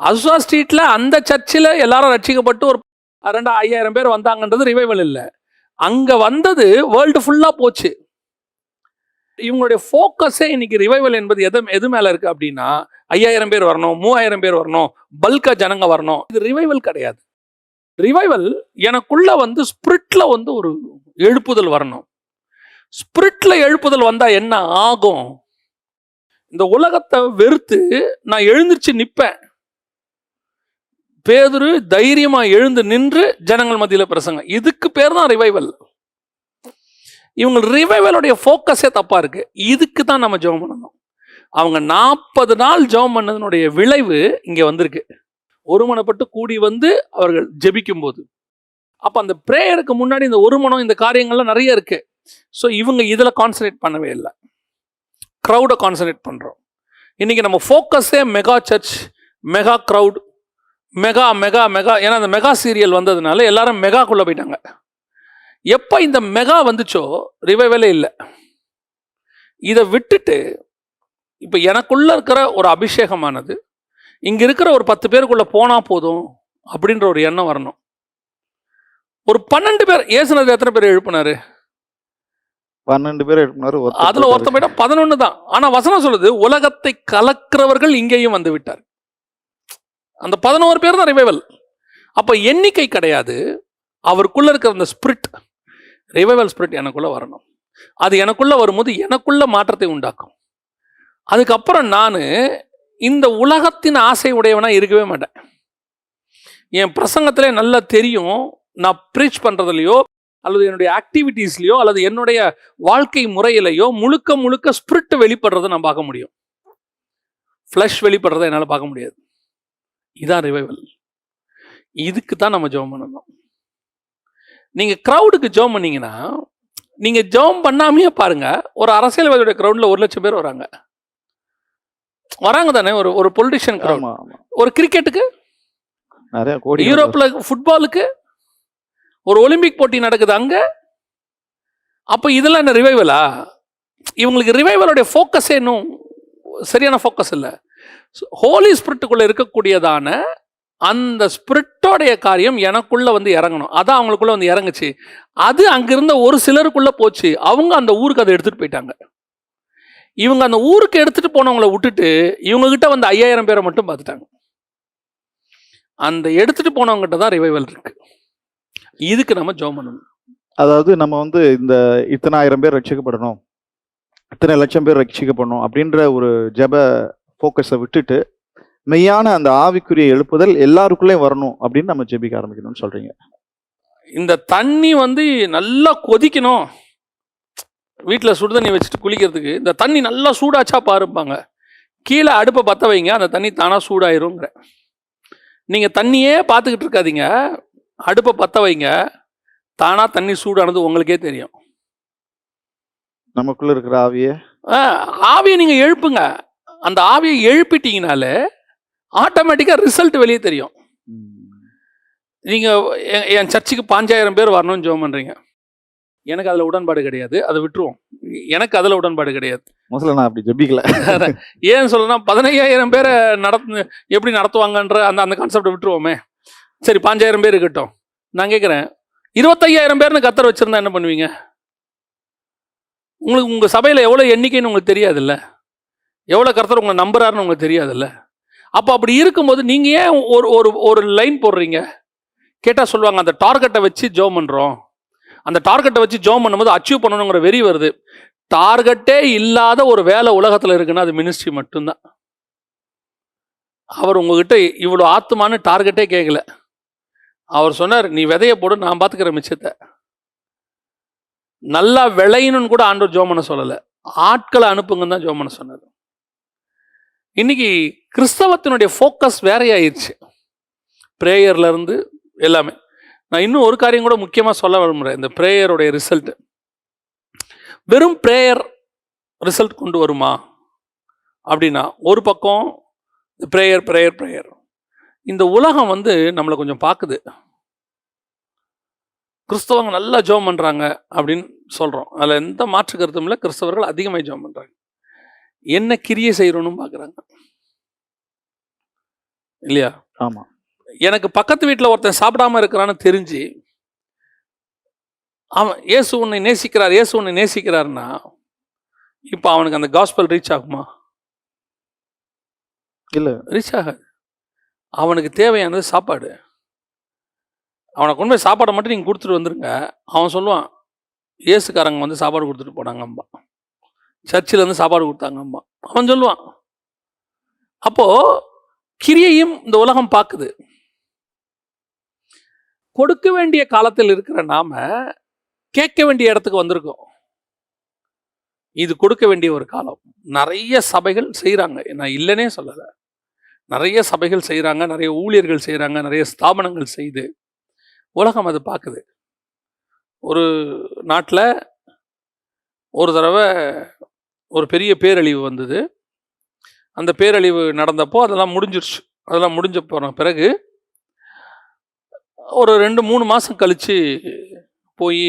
அசுசா ஸ்ட்ரீட்ல அந்த சர்ச்சில் எல்லாரும் ரட்சிக்கப்பட்டு ஒரு 5000 பேர் வந்தாங்கன்றது ரிவைவல் இல்லை. அங்க வந்தது வேர்ல்டு ஃபுல்லா போச்சு. இவங்களுடைய ஃபோக்கஸே இன்னைக்கு ரிவைவல் என்பது எது மேல இருக்கு அப்படின்னா, 5000 பேர் வரணும், 3000 பேர் வரணும், பல்கா ஜனங்க வரணும். இது ரிவைவல் கிடையாது. ரிவைவல் எனக்குள்ள வந்து ஸ்பிரிட்ல வந்து ஒரு எழுப்புதல் வரணும். ஸ்பிரிட்ல எழுப்புதல் வந்தா என்ன ஆகும்? இந்த உலகத்தை வெறுத்து நான் எழுந்திருச்சு நிற்பேன். பேதுரு தைரியமா எழுந்து நின்று ஜனங்கள் மத்தியில் பிரசங்கம். இதுக்கு பேர் தான் ரிவைவல். இவங்க ரிவைவலுடைய ஃபோக்கஸே தப்பா இருக்கு. இதுக்கு தான் நம்ம ஜெபம் பண்ணணும். அவங்க 40 நாள் ஜெபம் பண்ணதனுடைய விளைவு இங்க வந்திருக்கு. ஒருமனப்பட்டு கூடி வந்து அவர்கள் ஜெபிக்கும் போது, அப்ப அந்த பிரேயருக்கு முன்னாடி இந்த ஒருமனம், இந்த காரியங்கள்லாம் நிறைய இருக்கு. ஸோ இவங்க இதுல கான்சன்ட்ரேட் பண்ணவே இல்லை, க்ரௌடை கான்சன்ட்ரேட் பண்றோம். இன்னைக்கு நம்ம ஃபோக்கஸே mega church, mega crowd, mega mega mega. ஏன்னா அந்த மெகா சீரியல் வந்ததுனால எல்லாரும் மெகாக்குள்ள போயிட்டாங்க. எப்போ இந்த மெகா வந்துச்சோ ரிவைவலே இல்லை. இதை விட்டுட்டு இப்போ எனக்குள்ள இருக்கிற ஒரு அபிஷேகமானது இங்க இருக்கிற ஒரு 10 பேருக்குள்ள போனா போதும் அப்படின்ற ஒரு எண்ணம் வரணும். ஒரு 12 பேர் ஏசுனது எத்தனை பேர் எழுப்பினாரு? 12 பேர் எழுப்பினாரு. அதுல ஒருத்த போயிட்டா 11 தான். ஆனா வசனம் சொல்லுது, உலகத்தை கலக்கிறவர்கள் இங்கேயும் வந்து விட்டார். அந்த 11 பேர் தான் ரிவைவல். அப்போ எண்ணிக்கை கிடையாது, அவருக்குள்ள இருக்கிற அந்த ஸ்பிரிட், ரிவைவல் ஸ்பிரிட் எனக்குள்ள வரணும். அது எனக்குள்ள வரும்போது எனக்குள்ள மாற்றத்தை உண்டாக்கும். அதுக்கப்புறம் நான் இந்த உலகத்தின் ஆசை உடையவனா இருக்கவே மாட்டேன். என் பிரசங்கத்திலே நல்லா தெரியும், நான் ப்ரீச் பண்றதுலையோ அல்லது என்னுடைய ஆக்டிவிட்டீஸ்லையோ அல்லது என்னுடைய வாழ்க்கை முறையிலையோ முழுக்க முழுக்க ஸ்பிரிட் வெளிப்படுறதை நான் பார்க்க முடியும். ஃப்ளஷ் வெளிப்படுறதை என்னால் பார்க்க முடியாது. இதான் ரிவைவல். இதுக்கு தான் நம்ம ஜெபம் பண்ணணும். நீங்க க்ரௌடுக்கு ஜெபம் பண்ணீங்கன்னா, நீங்க ஜெபம் பண்ணாமையே பாருங்க, ஒரு அரசியல்வாதியோட க்ரௌட்ல 1,00,000 பேர் வராங்க தானே. ஒரு பொலிட்டிஷியன் க்ரௌட், ஆமா, ஆமா. ஒரு கிரிக்கெட்டுக்கு, நிறைய கோடி யூரோப்ல ஃபுட்பாலுக்கு, ஒரு ஒலிம்பிக் போட்டி நடக்குது அங்க. அப்ப இதெல்லாம் என்ன ரிவைவலா? இவங்களுக்கு ரிவைவலுடைய ஃபோக்கஸே இன்னும் சரியான ஃபோக்கஸ் இல்லை. ஹோலி ஸ்பிரிட்டுக்குள்ள இருக்கக்கூடியதான அந்த ஸ்பிரிட்டோடைய காரியம் எனக்குள்ள வந்து இறங்கணும். அதான் அவங்களுக்குள்ள வந்து இறங்குச்சு. அது அங்கிருந்த ஒரு சிலருக்குள்ள போச்சு. அவங்க அந்த ஊருக்கு அதை எடுத்துட்டு போயிட்டாங்க. இவங்க அந்த ஊருக்கு எடுத்துட்டு போனவங்களை விட்டுட்டு இவங்க கிட்ட வந்து 5,000 பேரை மட்டும் பார்த்துட்டாங்க. அந்த எடுத்துட்டு போனவங்ககிட்ட தான் ரிவைவல் இருக்கு. இதுக்கு நம்ம ஜெபம் பண்ணணும். அதாவது நம்ம வந்து இந்த இத்தனை 1000 பேர் ரட்சிக்கப்படணும், இத்தனை லட்சம் பேர் ரட்சிக்கப்படணும் அப்படின்ற ஒரு ஜெப ஃபோக்கஸை விட்டுட்டு மெய்யான அந்த ஆவிக்குரிய எழுப்புதல் எல்லாருக்குள்ளேயும் வரணும் அப்படின்னு நம்ம ஜெபிக்க ஆரம்பிக்கணும்னு சொல்றீங்க. இந்த தண்ணி வந்து நல்லா கொதிக்கணும். வீட்டில் சுடுதண்ணி வச்சுட்டு குளிக்கிறதுக்கு இந்த தண்ணி நல்லா சூடாச்சா பாருப்பாங்க. கீழே அடுப்பை பற்ற வைங்க, அந்த தண்ணி தானாக சூடாயிருங்கிற. நீங்கள் தண்ணியே பார்த்துக்கிட்டு இருக்காதீங்க, அடுப்பை பற்ற வைங்க, தானாக தண்ணி சூடானது உங்களுக்கே தெரியும். நமக்குள்ள இருக்கிற ஆவியை நீங்கள் எழுப்புங்க. அந்த ஆவியை எழுப்பிட்டீங்கனாலே ஆட்டோமேட்டிக்காக ரிசல்ட் வெளியே தெரியும். நீங்கள் என் சர்ச்சுக்கு 5,000 பேர் வரணும்னு ஜெபம் பண்ணுறீங்க, எனக்கு அதில் உடன்பாடு கிடையாது, அதை விட்டுருவோம். எனக்கு அதில் உடன்பாடு கிடையாது. முதல்ல நான் அப்படி ஜெபிக்கல. ஏன் சொல்லணும்னா 15,000 பேரை எப்படி நடத்துவாங்கன்ற அந்த கான்செப்டை விட்டுருவோமே. சரி, 5,000 பேர் இருக்கட்டும். நான் கேட்குறேன், 25,000 பேர்னு கத்தர் வச்சுருந்தா என்ன பண்ணுவீங்க? உங்களுக்கு உங்கள் சபையில் எவ்வளோ எண்ணிக்கைன்னு உங்களுக்கு தெரியாதுல்ல, எவ்வளோ கர்த்தர் உங்களை நம்புறாருன்னு உங்களுக்கு தெரியாதுல்ல. அப்போ அப்படி இருக்கும்போது நீங்கள் ஏன் ஒரு லைன் போடுறீங்க? கேட்டால் சொல்லுவாங்க, அந்த டார்கெட்டை வச்சு ஜெபம் பண்ணுறோம். அந்த டார்கெட்டை வச்சு ஜெபம் பண்ணும்போது அச்சீவ் பண்ணணுங்கிற வெறி வருது. டார்கெட்டே இல்லாத ஒரு வேலை உலகத்தில் இருக்குன்னா அது மினிஸ்ட்ரி மட்டும்தான். அவர் உங்ககிட்ட இவ்வளோ ஆத்துமானு டார்கெட்டே கேட்கல. அவர் சொன்னார், நீ விதைய போடு, நான் பார்த்துக்கிற மிச்சத்தை. நல்லா விளையணும்னு கூட ஆண்டவர் ஜெபம் பண்ண சொல்லலை, ஆட்களை அனுப்புங்கன்னு தான் ஜெபம் பண்ண சொன்னார். இன்னைக்கு கிறிஸ்தவத்தினுடைய ஃபோக்கஸ் வேறையாயிருச்சு, ப்ரேயர்ல இருந்து எல்லாமே. நான் இன்னும் ஒரு காரியம் கூட முக்கியமாக சொல்ல விரும்புகிறேன். இந்த ப்ரேயருடைய ரிசல்ட் வெறும் ப்ரேயர் ரிசல்ட் கொண்டு வருமா அப்படின்னா, ஒரு பக்கம் ப்ரேயர் ப்ரேயர் ப்ரேயர், இந்த உலகம் வந்து நம்மளை கொஞ்சம் பார்க்குது. கிறிஸ்தவங்க நல்லா ஜெபம் பண்ணுறாங்க அப்படின்னு சொல்கிறோம், அதில் எந்த மாற்று கருத்தும் இல்லை. கிறிஸ்தவர்கள் அதிகமாக ஜெபம் பண்ணுறாங்க, என்ன கிரியை செய்யணும்னு பார்க்குறாங்க இல்லையா? ஆமாம். எனக்கு பக்கத்து வீட்டில் ஒருத்தன் சாப்பிடாம இருக்கிறான்னு தெரிஞ்சு அவன் இயேசு உன்னை நேசிக்கிறார், இயேசு உன்னை நேசிக்கிறார்னா இப்போ அவனுக்கு அந்த காஸ்பல் ரீச் ஆகுமா? இல்லை, ரீச் ஆகாது. அவனுக்கு தேவையானது சாப்பாடு. அவனை கொண்டு போய் சாப்பாடை மட்டும் நீங்கள் கொடுத்துட்டு வந்துருங்க. அவன் சொல்லுவான், இயேசுக்காரங்க வந்து சாப்பாடு கொடுத்துட்டு போனாங்கம்பா, சர்ச்சில் வந்து சாப்பாடு கொடுத்தாங்கம்பா, அவன் சொல்லுவான். அப்போது கிரியையும் இந்த உலகம் பார்க்குது. கொடுக்க வேண்டிய காலத்தில் இருக்கிற நாம கேட்க வேண்டிய இடத்துக்கு வந்திருக்கோம். இது கொடுக்க வேண்டிய ஒரு காலம். நிறைய சபைகள் செய்கிறாங்க, நான் இல்லைன்னே சொல்லலை. நிறைய சபைகள் செய்கிறாங்க, நிறைய ஊழியர்கள் செய்கிறாங்க, நிறைய ஸ்தாபனங்கள் செய்து உலகம் அது பார்க்குது. ஒரு நாட்டில் ஒரு தடவை ஒரு பெரிய பேரழிவு வந்தது. அந்த பேரழிவு நடந்தப்போ அதெல்லாம் முடிஞ்சிருச்சு. அதெல்லாம் முடிஞ்ச போன பிறகு ஒரு 2-3 மாதம் கழித்து போய்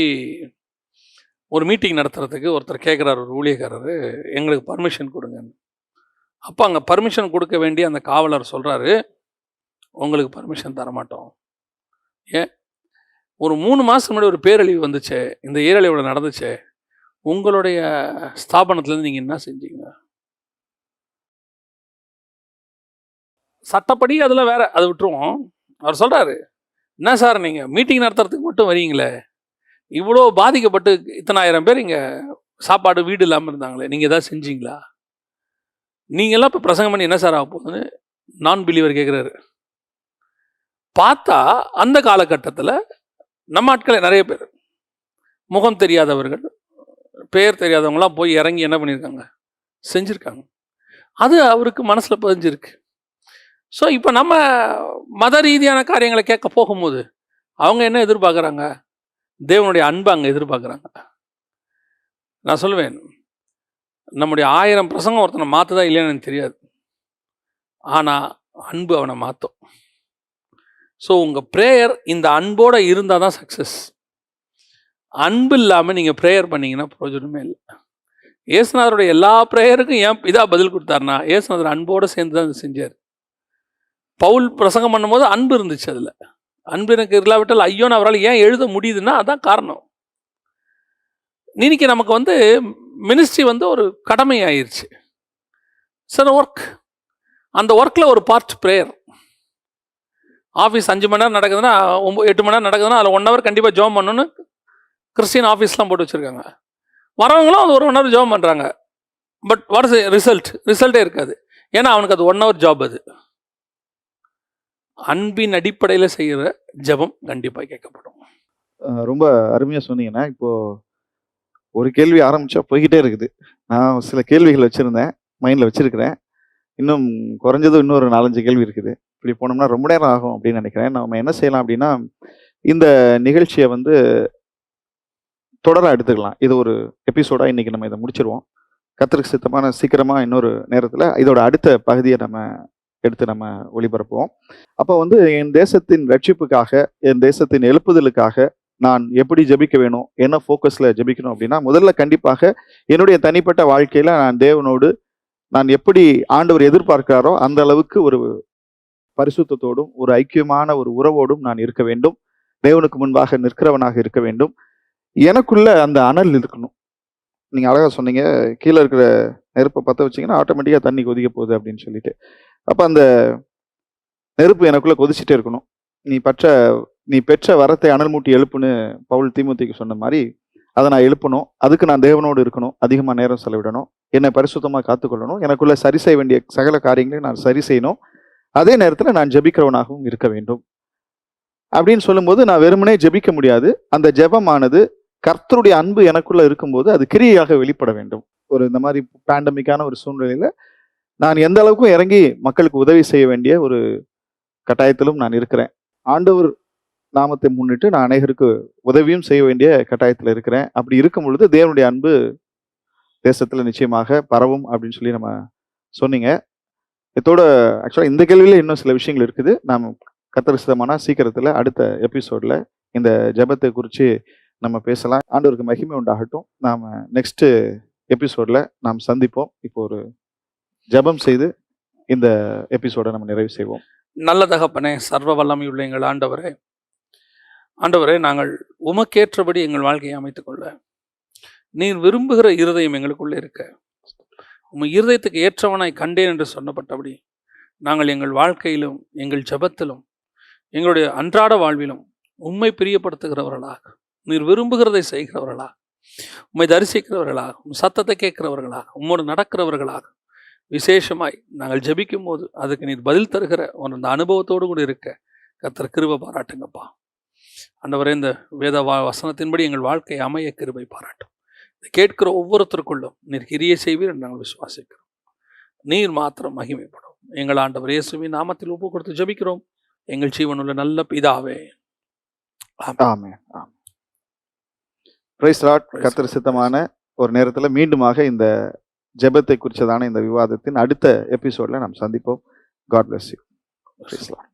ஒரு மீட்டிங் நடத்துறதுக்கு ஒருத்தர் கேட்குறாரு, ஒரு ஊழியக்காரர், எங்களுக்கு பர்மிஷன் கொடுங்கன்னு. அப்போ அங்கே பர்மிஷன் கொடுக்க வேண்டிய அந்த காவலர் சொல்கிறாரு, உங்களுக்கு பர்மிஷன் தரமாட்டோம். ஏன்? ஒரு 3 மாதம் முன்னாடி ஒரு பேரழிவு வந்துச்சு, இந்த ஏரழிவில் நடந்துச்சு, உங்களுடைய ஸ்தாபனத்துலேருந்து நீங்கள் என்ன செஞ்சீங்க? சட்டப்படி அதில் வேற, அதை விட்டுருவோம். அவர் சொல்கிறாரு, என்ன சார் நீங்கள் மீட்டிங் நடத்துறதுக்கு மட்டும் வரீங்களே, இவ்வளோ பாதிக்கப்பட்டு இத்தனை ஆயிரம் பேர் இங்கே சாப்பாடு வீடு இல்லாமல் இருந்தாங்களே, நீங்கள் எதாவது செஞ்சீங்களா? நீங்கள்லாம் இப்போ பிரசங்கம் பண்ணி என்ன சார் ஆக போகுதுன்னு நான் பிலீவர் கேட்குறாரு. பார்த்தா அந்த காலகட்டத்தில் நம்ம ஆட்களே நிறைய பேர் முகம் தெரியாதவர்கள், பேர் தெரியாதவங்களாம் போய் இறங்கி என்ன பண்ணியிருக்காங்க, செஞ்சுருக்காங்க. அது அவருக்கு மனசில் பதிஞ்சிருக்கு. ஸோ இப்போ நம்ம மத ரீதியான காரியங்களை கேட்க போகும்போது அவங்க என்ன எதிர்பார்க்குறாங்க? தேவனுடைய அன்பை அங்கே எதிர்பார்க்குறாங்க. நான் சொல்லுவேன், நம்முடைய 1000 பிரசங்கம் ஒருத்தனை மாற்றுதா இல்லையான்னு எனக்கு தெரியாது, ஆனால் அன்பு அவனை மாற்றும். ஸோ உங்கள் ப்ரேயர் இந்த அன்போடு இருந்தால் தான் சக்ஸஸ். அன்பு இல்லாமல் நீங்கள் ப்ரேயர் பண்ணிங்கன்னா பிரயோஜனமே இல்லை. இயேசுநாதருடைய எல்லா ப்ரேயருக்கும் ஏன் இதாக பதில் கொடுத்தாருன்னா, இயேசுநாதர் அன்போடு சேர்ந்து தான் செஞ்சார். பவுல் பிரசங்கம் பண்ணும்போது அன்பு இருந்துச்சு. அதில் அன்பு எனக்கு இல்லாவிட்டால் ஐயோன்னு அவரால் ஏன் எழுத முடியுதுன்னா அதான் காரணம். இன்னைக்கு நமக்கு மினிஸ்ட்ரி ஒரு கடமை ஆயிடுச்சு. சார் ஒர்க், அந்த ஒர்க்கில் ஒரு பார்ட் ப்ரேயர். ஆஃபீஸ் 5 மணி நேரம் நடக்குதுன்னா 8 மணி நேரம் நடக்குதுன்னா அதில் 1 ஹவர் கண்டிப்பாக ஜோம் பண்ணணும்னு கிறிஸ்டின் ஆஃபீஸ்லாம் போட்டு வச்சுருக்காங்க. வரவங்களும் அது 1 ஹவர் ஜோம் பண்ணுறாங்க. பட் வாட் இஸ் ரிசல்ட்டே இருக்காது. ஏன்னா அவனுக்கு அது 1 ஹவர் ஜாப். அது அன்பின் அடிப்படையில் செய்கிற ஜெபம் கண்டிப்பாக கேட்கப்படும். ரொம்ப அருமையாக சொன்னீங்கன்னா, இப்போது ஒரு கேள்வி ஆரம்பித்தா போய்கிட்டே இருக்குது. நான் சில கேள்விகள் வச்சுருந்தேன், மைண்டில் வச்சுருக்கிறேன். இன்னும் குறைஞ்சது இன்னொரு 4-5 கேள்வி இருக்குது. இப்படி போனோம்னா ரொம்ப நேரம் ஆகும் அப்படின்னு நினைக்கிறேன். நம்ம என்ன செய்யலாம் அப்படின்னா, இந்த நிகழ்ச்சியை தொடராக எடுத்துக்கலாம். இது ஒரு எபிசோடாக இன்றைக்கி நம்ம இதை முடிச்சிருவோம். கர்த்தருக்கு சித்தமான சீக்கிரமாக இன்னொரு நேரத்தில் இதோட அடுத்த பகுதியை நம்ம எடுத்து நம்ம ஒளிபரப்புவோம். அப்போ என் தேசத்தின் ரட்சிப்புக்காக, என் தேசத்தின் எழுப்புதலுக்காக நான் எப்படி ஜெபிக்க வேணும், என்ன ஃபோக்கஸில் ஜெபிக்கணும் அப்படின்னா, முதல்ல கண்டிப்பாக என்னுடைய தனிப்பட்ட வாழ்க்கையில் நான் தேவனோடு நான் எப்படி ஆண்டவர் எதிர்பார்க்கிறாரோ அந்த அளவுக்கு ஒரு பரிசுத்தத்தோடும் ஒரு ஐக்கியமான ஒரு உறவோடும் நான் இருக்க வேண்டும். தேவனுக்கு முன்பாக நிற்கிறவனாக இருக்க வேண்டும். எனக்குள்ள அந்த அனல் இருக்கணும். நீங்கள் அழகாக சொன்னீங்க, கீழே இருக்கிற நெருப்பை பற்ற வச்சிங்கன்னா ஆட்டோமேட்டிக்காக தண்ணி கொதிக்க போகுது அப்படின்னு சொல்லிட்டு. அப்போ அந்த நெருப்பு எனக்குள்ளே கொதிச்சுட்டே இருக்கணும். நீ பெற்ற வரத்தை அனல் மூட்டி எழுப்புன்னு பவுல் தீமோத்தேயுக்கு சொன்ன மாதிரி அதை நான் எழுப்பணும். அதுக்கு நான் தேவனோடு இருக்கணும், அதிகமாக நேரம் செலவிடணும், என்னை பரிசுத்தமாக காத்துக்கொள்ளணும், எனக்குள்ள சரி செய்ய வேண்டிய சகல காரியங்களையும் நான் சரி செய்யணும், அதே நேரத்தில் நான் ஜெபிக்கிறவனாகவும் இருக்க வேண்டும் அப்படின்னு சொல்லும்போது நான் வெறுமனே ஜெபிக்க முடியாது. அந்த ஜெபமானது கர்த்தருடைய அன்பு எனக்குள்ள இருக்கும்போது அது கிரியையாக வெளிப்பட வேண்டும். இந்த மாதிரி பேண்டமிக்கான ஒரு சூழ்நிலையில் நான் எந்த அளவுக்கும் இறங்கி மக்களுக்கு உதவி செய்ய வேண்டிய ஒரு கட்டாயத்திலும் நான் இருக்கிறேன். ஆண்டவர் நாமத்தை முன்னிட்டு நான் அநேகருக்கு உதவியும் செய்ய வேண்டிய கட்டாயத்தில் இருக்கிறேன். அப்படி இருக்கும் பொழுது தேவனுடைய அன்பு தேசத்தில் நிச்சயமாக பரவும் அப்படின்னு சொல்லி நம்ம சொன்னீங்க. இதோட ஆக்சுவலாக இந்த கேள்வியில் இன்னும் சில விஷயங்கள் இருக்குது. நாம் கர்த்தருக்கு சித்தமான சீக்கிரத்தில் அடுத்த எபிசோடில் இந்த ஜெபத்தை குறித்து நம்ம பேசலாம். ஆண்டவருக்கு மகிமை உண்டாகட்டும். நாம் நெக்ஸ்ட் எபிசோடில் நாம் சந்திப்போம். இப்போ ஒரு ஜெபம் செய்து இந்த எபிசோடை நம்ம நிறைவு செய்வோம். நல்ல தகப்பனே, சர்வ வல்லமையுள்ள எங்கள் ஆண்டவரே, நாங்கள் உமக்கேற்றபடி எங்கள் வாழ்க்கையை அமைத்துக்கொள்ள நீர் விரும்புகிற இருதயம் எங்களுக்குள்ளே இருக்க, உம் இருதயத்துக்கு ஏற்றவனாய் கண்டேன் என்று சொன்னப்பட்டபடி நாங்கள் எங்கள் வாழ்க்கையிலும் எங்கள் ஜெபத்திலும் எங்களுடைய அன்றாட வாழ்விலும் உம்மை பிரியப்படுத்துகிறவர்களாக, நீர் விரும்புகிறதை செய்கிறவர்களாக, உம்மை தரிசிக்கிறவர்களாக, உம் சத்தத்தை கேட்கிறவர்களாக, உம்மோடு நடக்கிறவர்களாக விசேஷமாய் நாங்கள் ஜெபிக்கும் போது அதுக்கு நீர் பதில் தருகிற அந்த அனுபவத்தோடு கூட இருக்க கர்த்தர் கிருபை பாராட்டுங்கப்பா. ஆண்டவரே, இந்த வேத வசனத்தின்படி எங்கள் வாழ்க்கை அமைய கிருபை பாராட்டும். இதை கேட்கிற ஒவ்வொருத்தருக்குள்ளும் நீர் கிரியை செய்வீர் என்று நாங்கள் விசுவாசிக்கிறோம். நீர் மாத்திரம் மகிமைப்படும். எங்கள் ஆண்டவர் இயேசுவின் நாமத்தில் ஒப்பு கொடுத்து ஜெபிக்கிறோம் எங்கள் ஜீவனுள்ள நல்ல பிதாவே. ஆமென். Praise lord. கர்த்தர் சித்தமான ஒரு நேரத்தில் மீண்டுமாக இந்த ஜெபத்தை குறித்ததான இந்த விவாதத்தின் அடுத்த எபிசோடில் நாம் சந்திப்போம். God bless you. Praise Lord.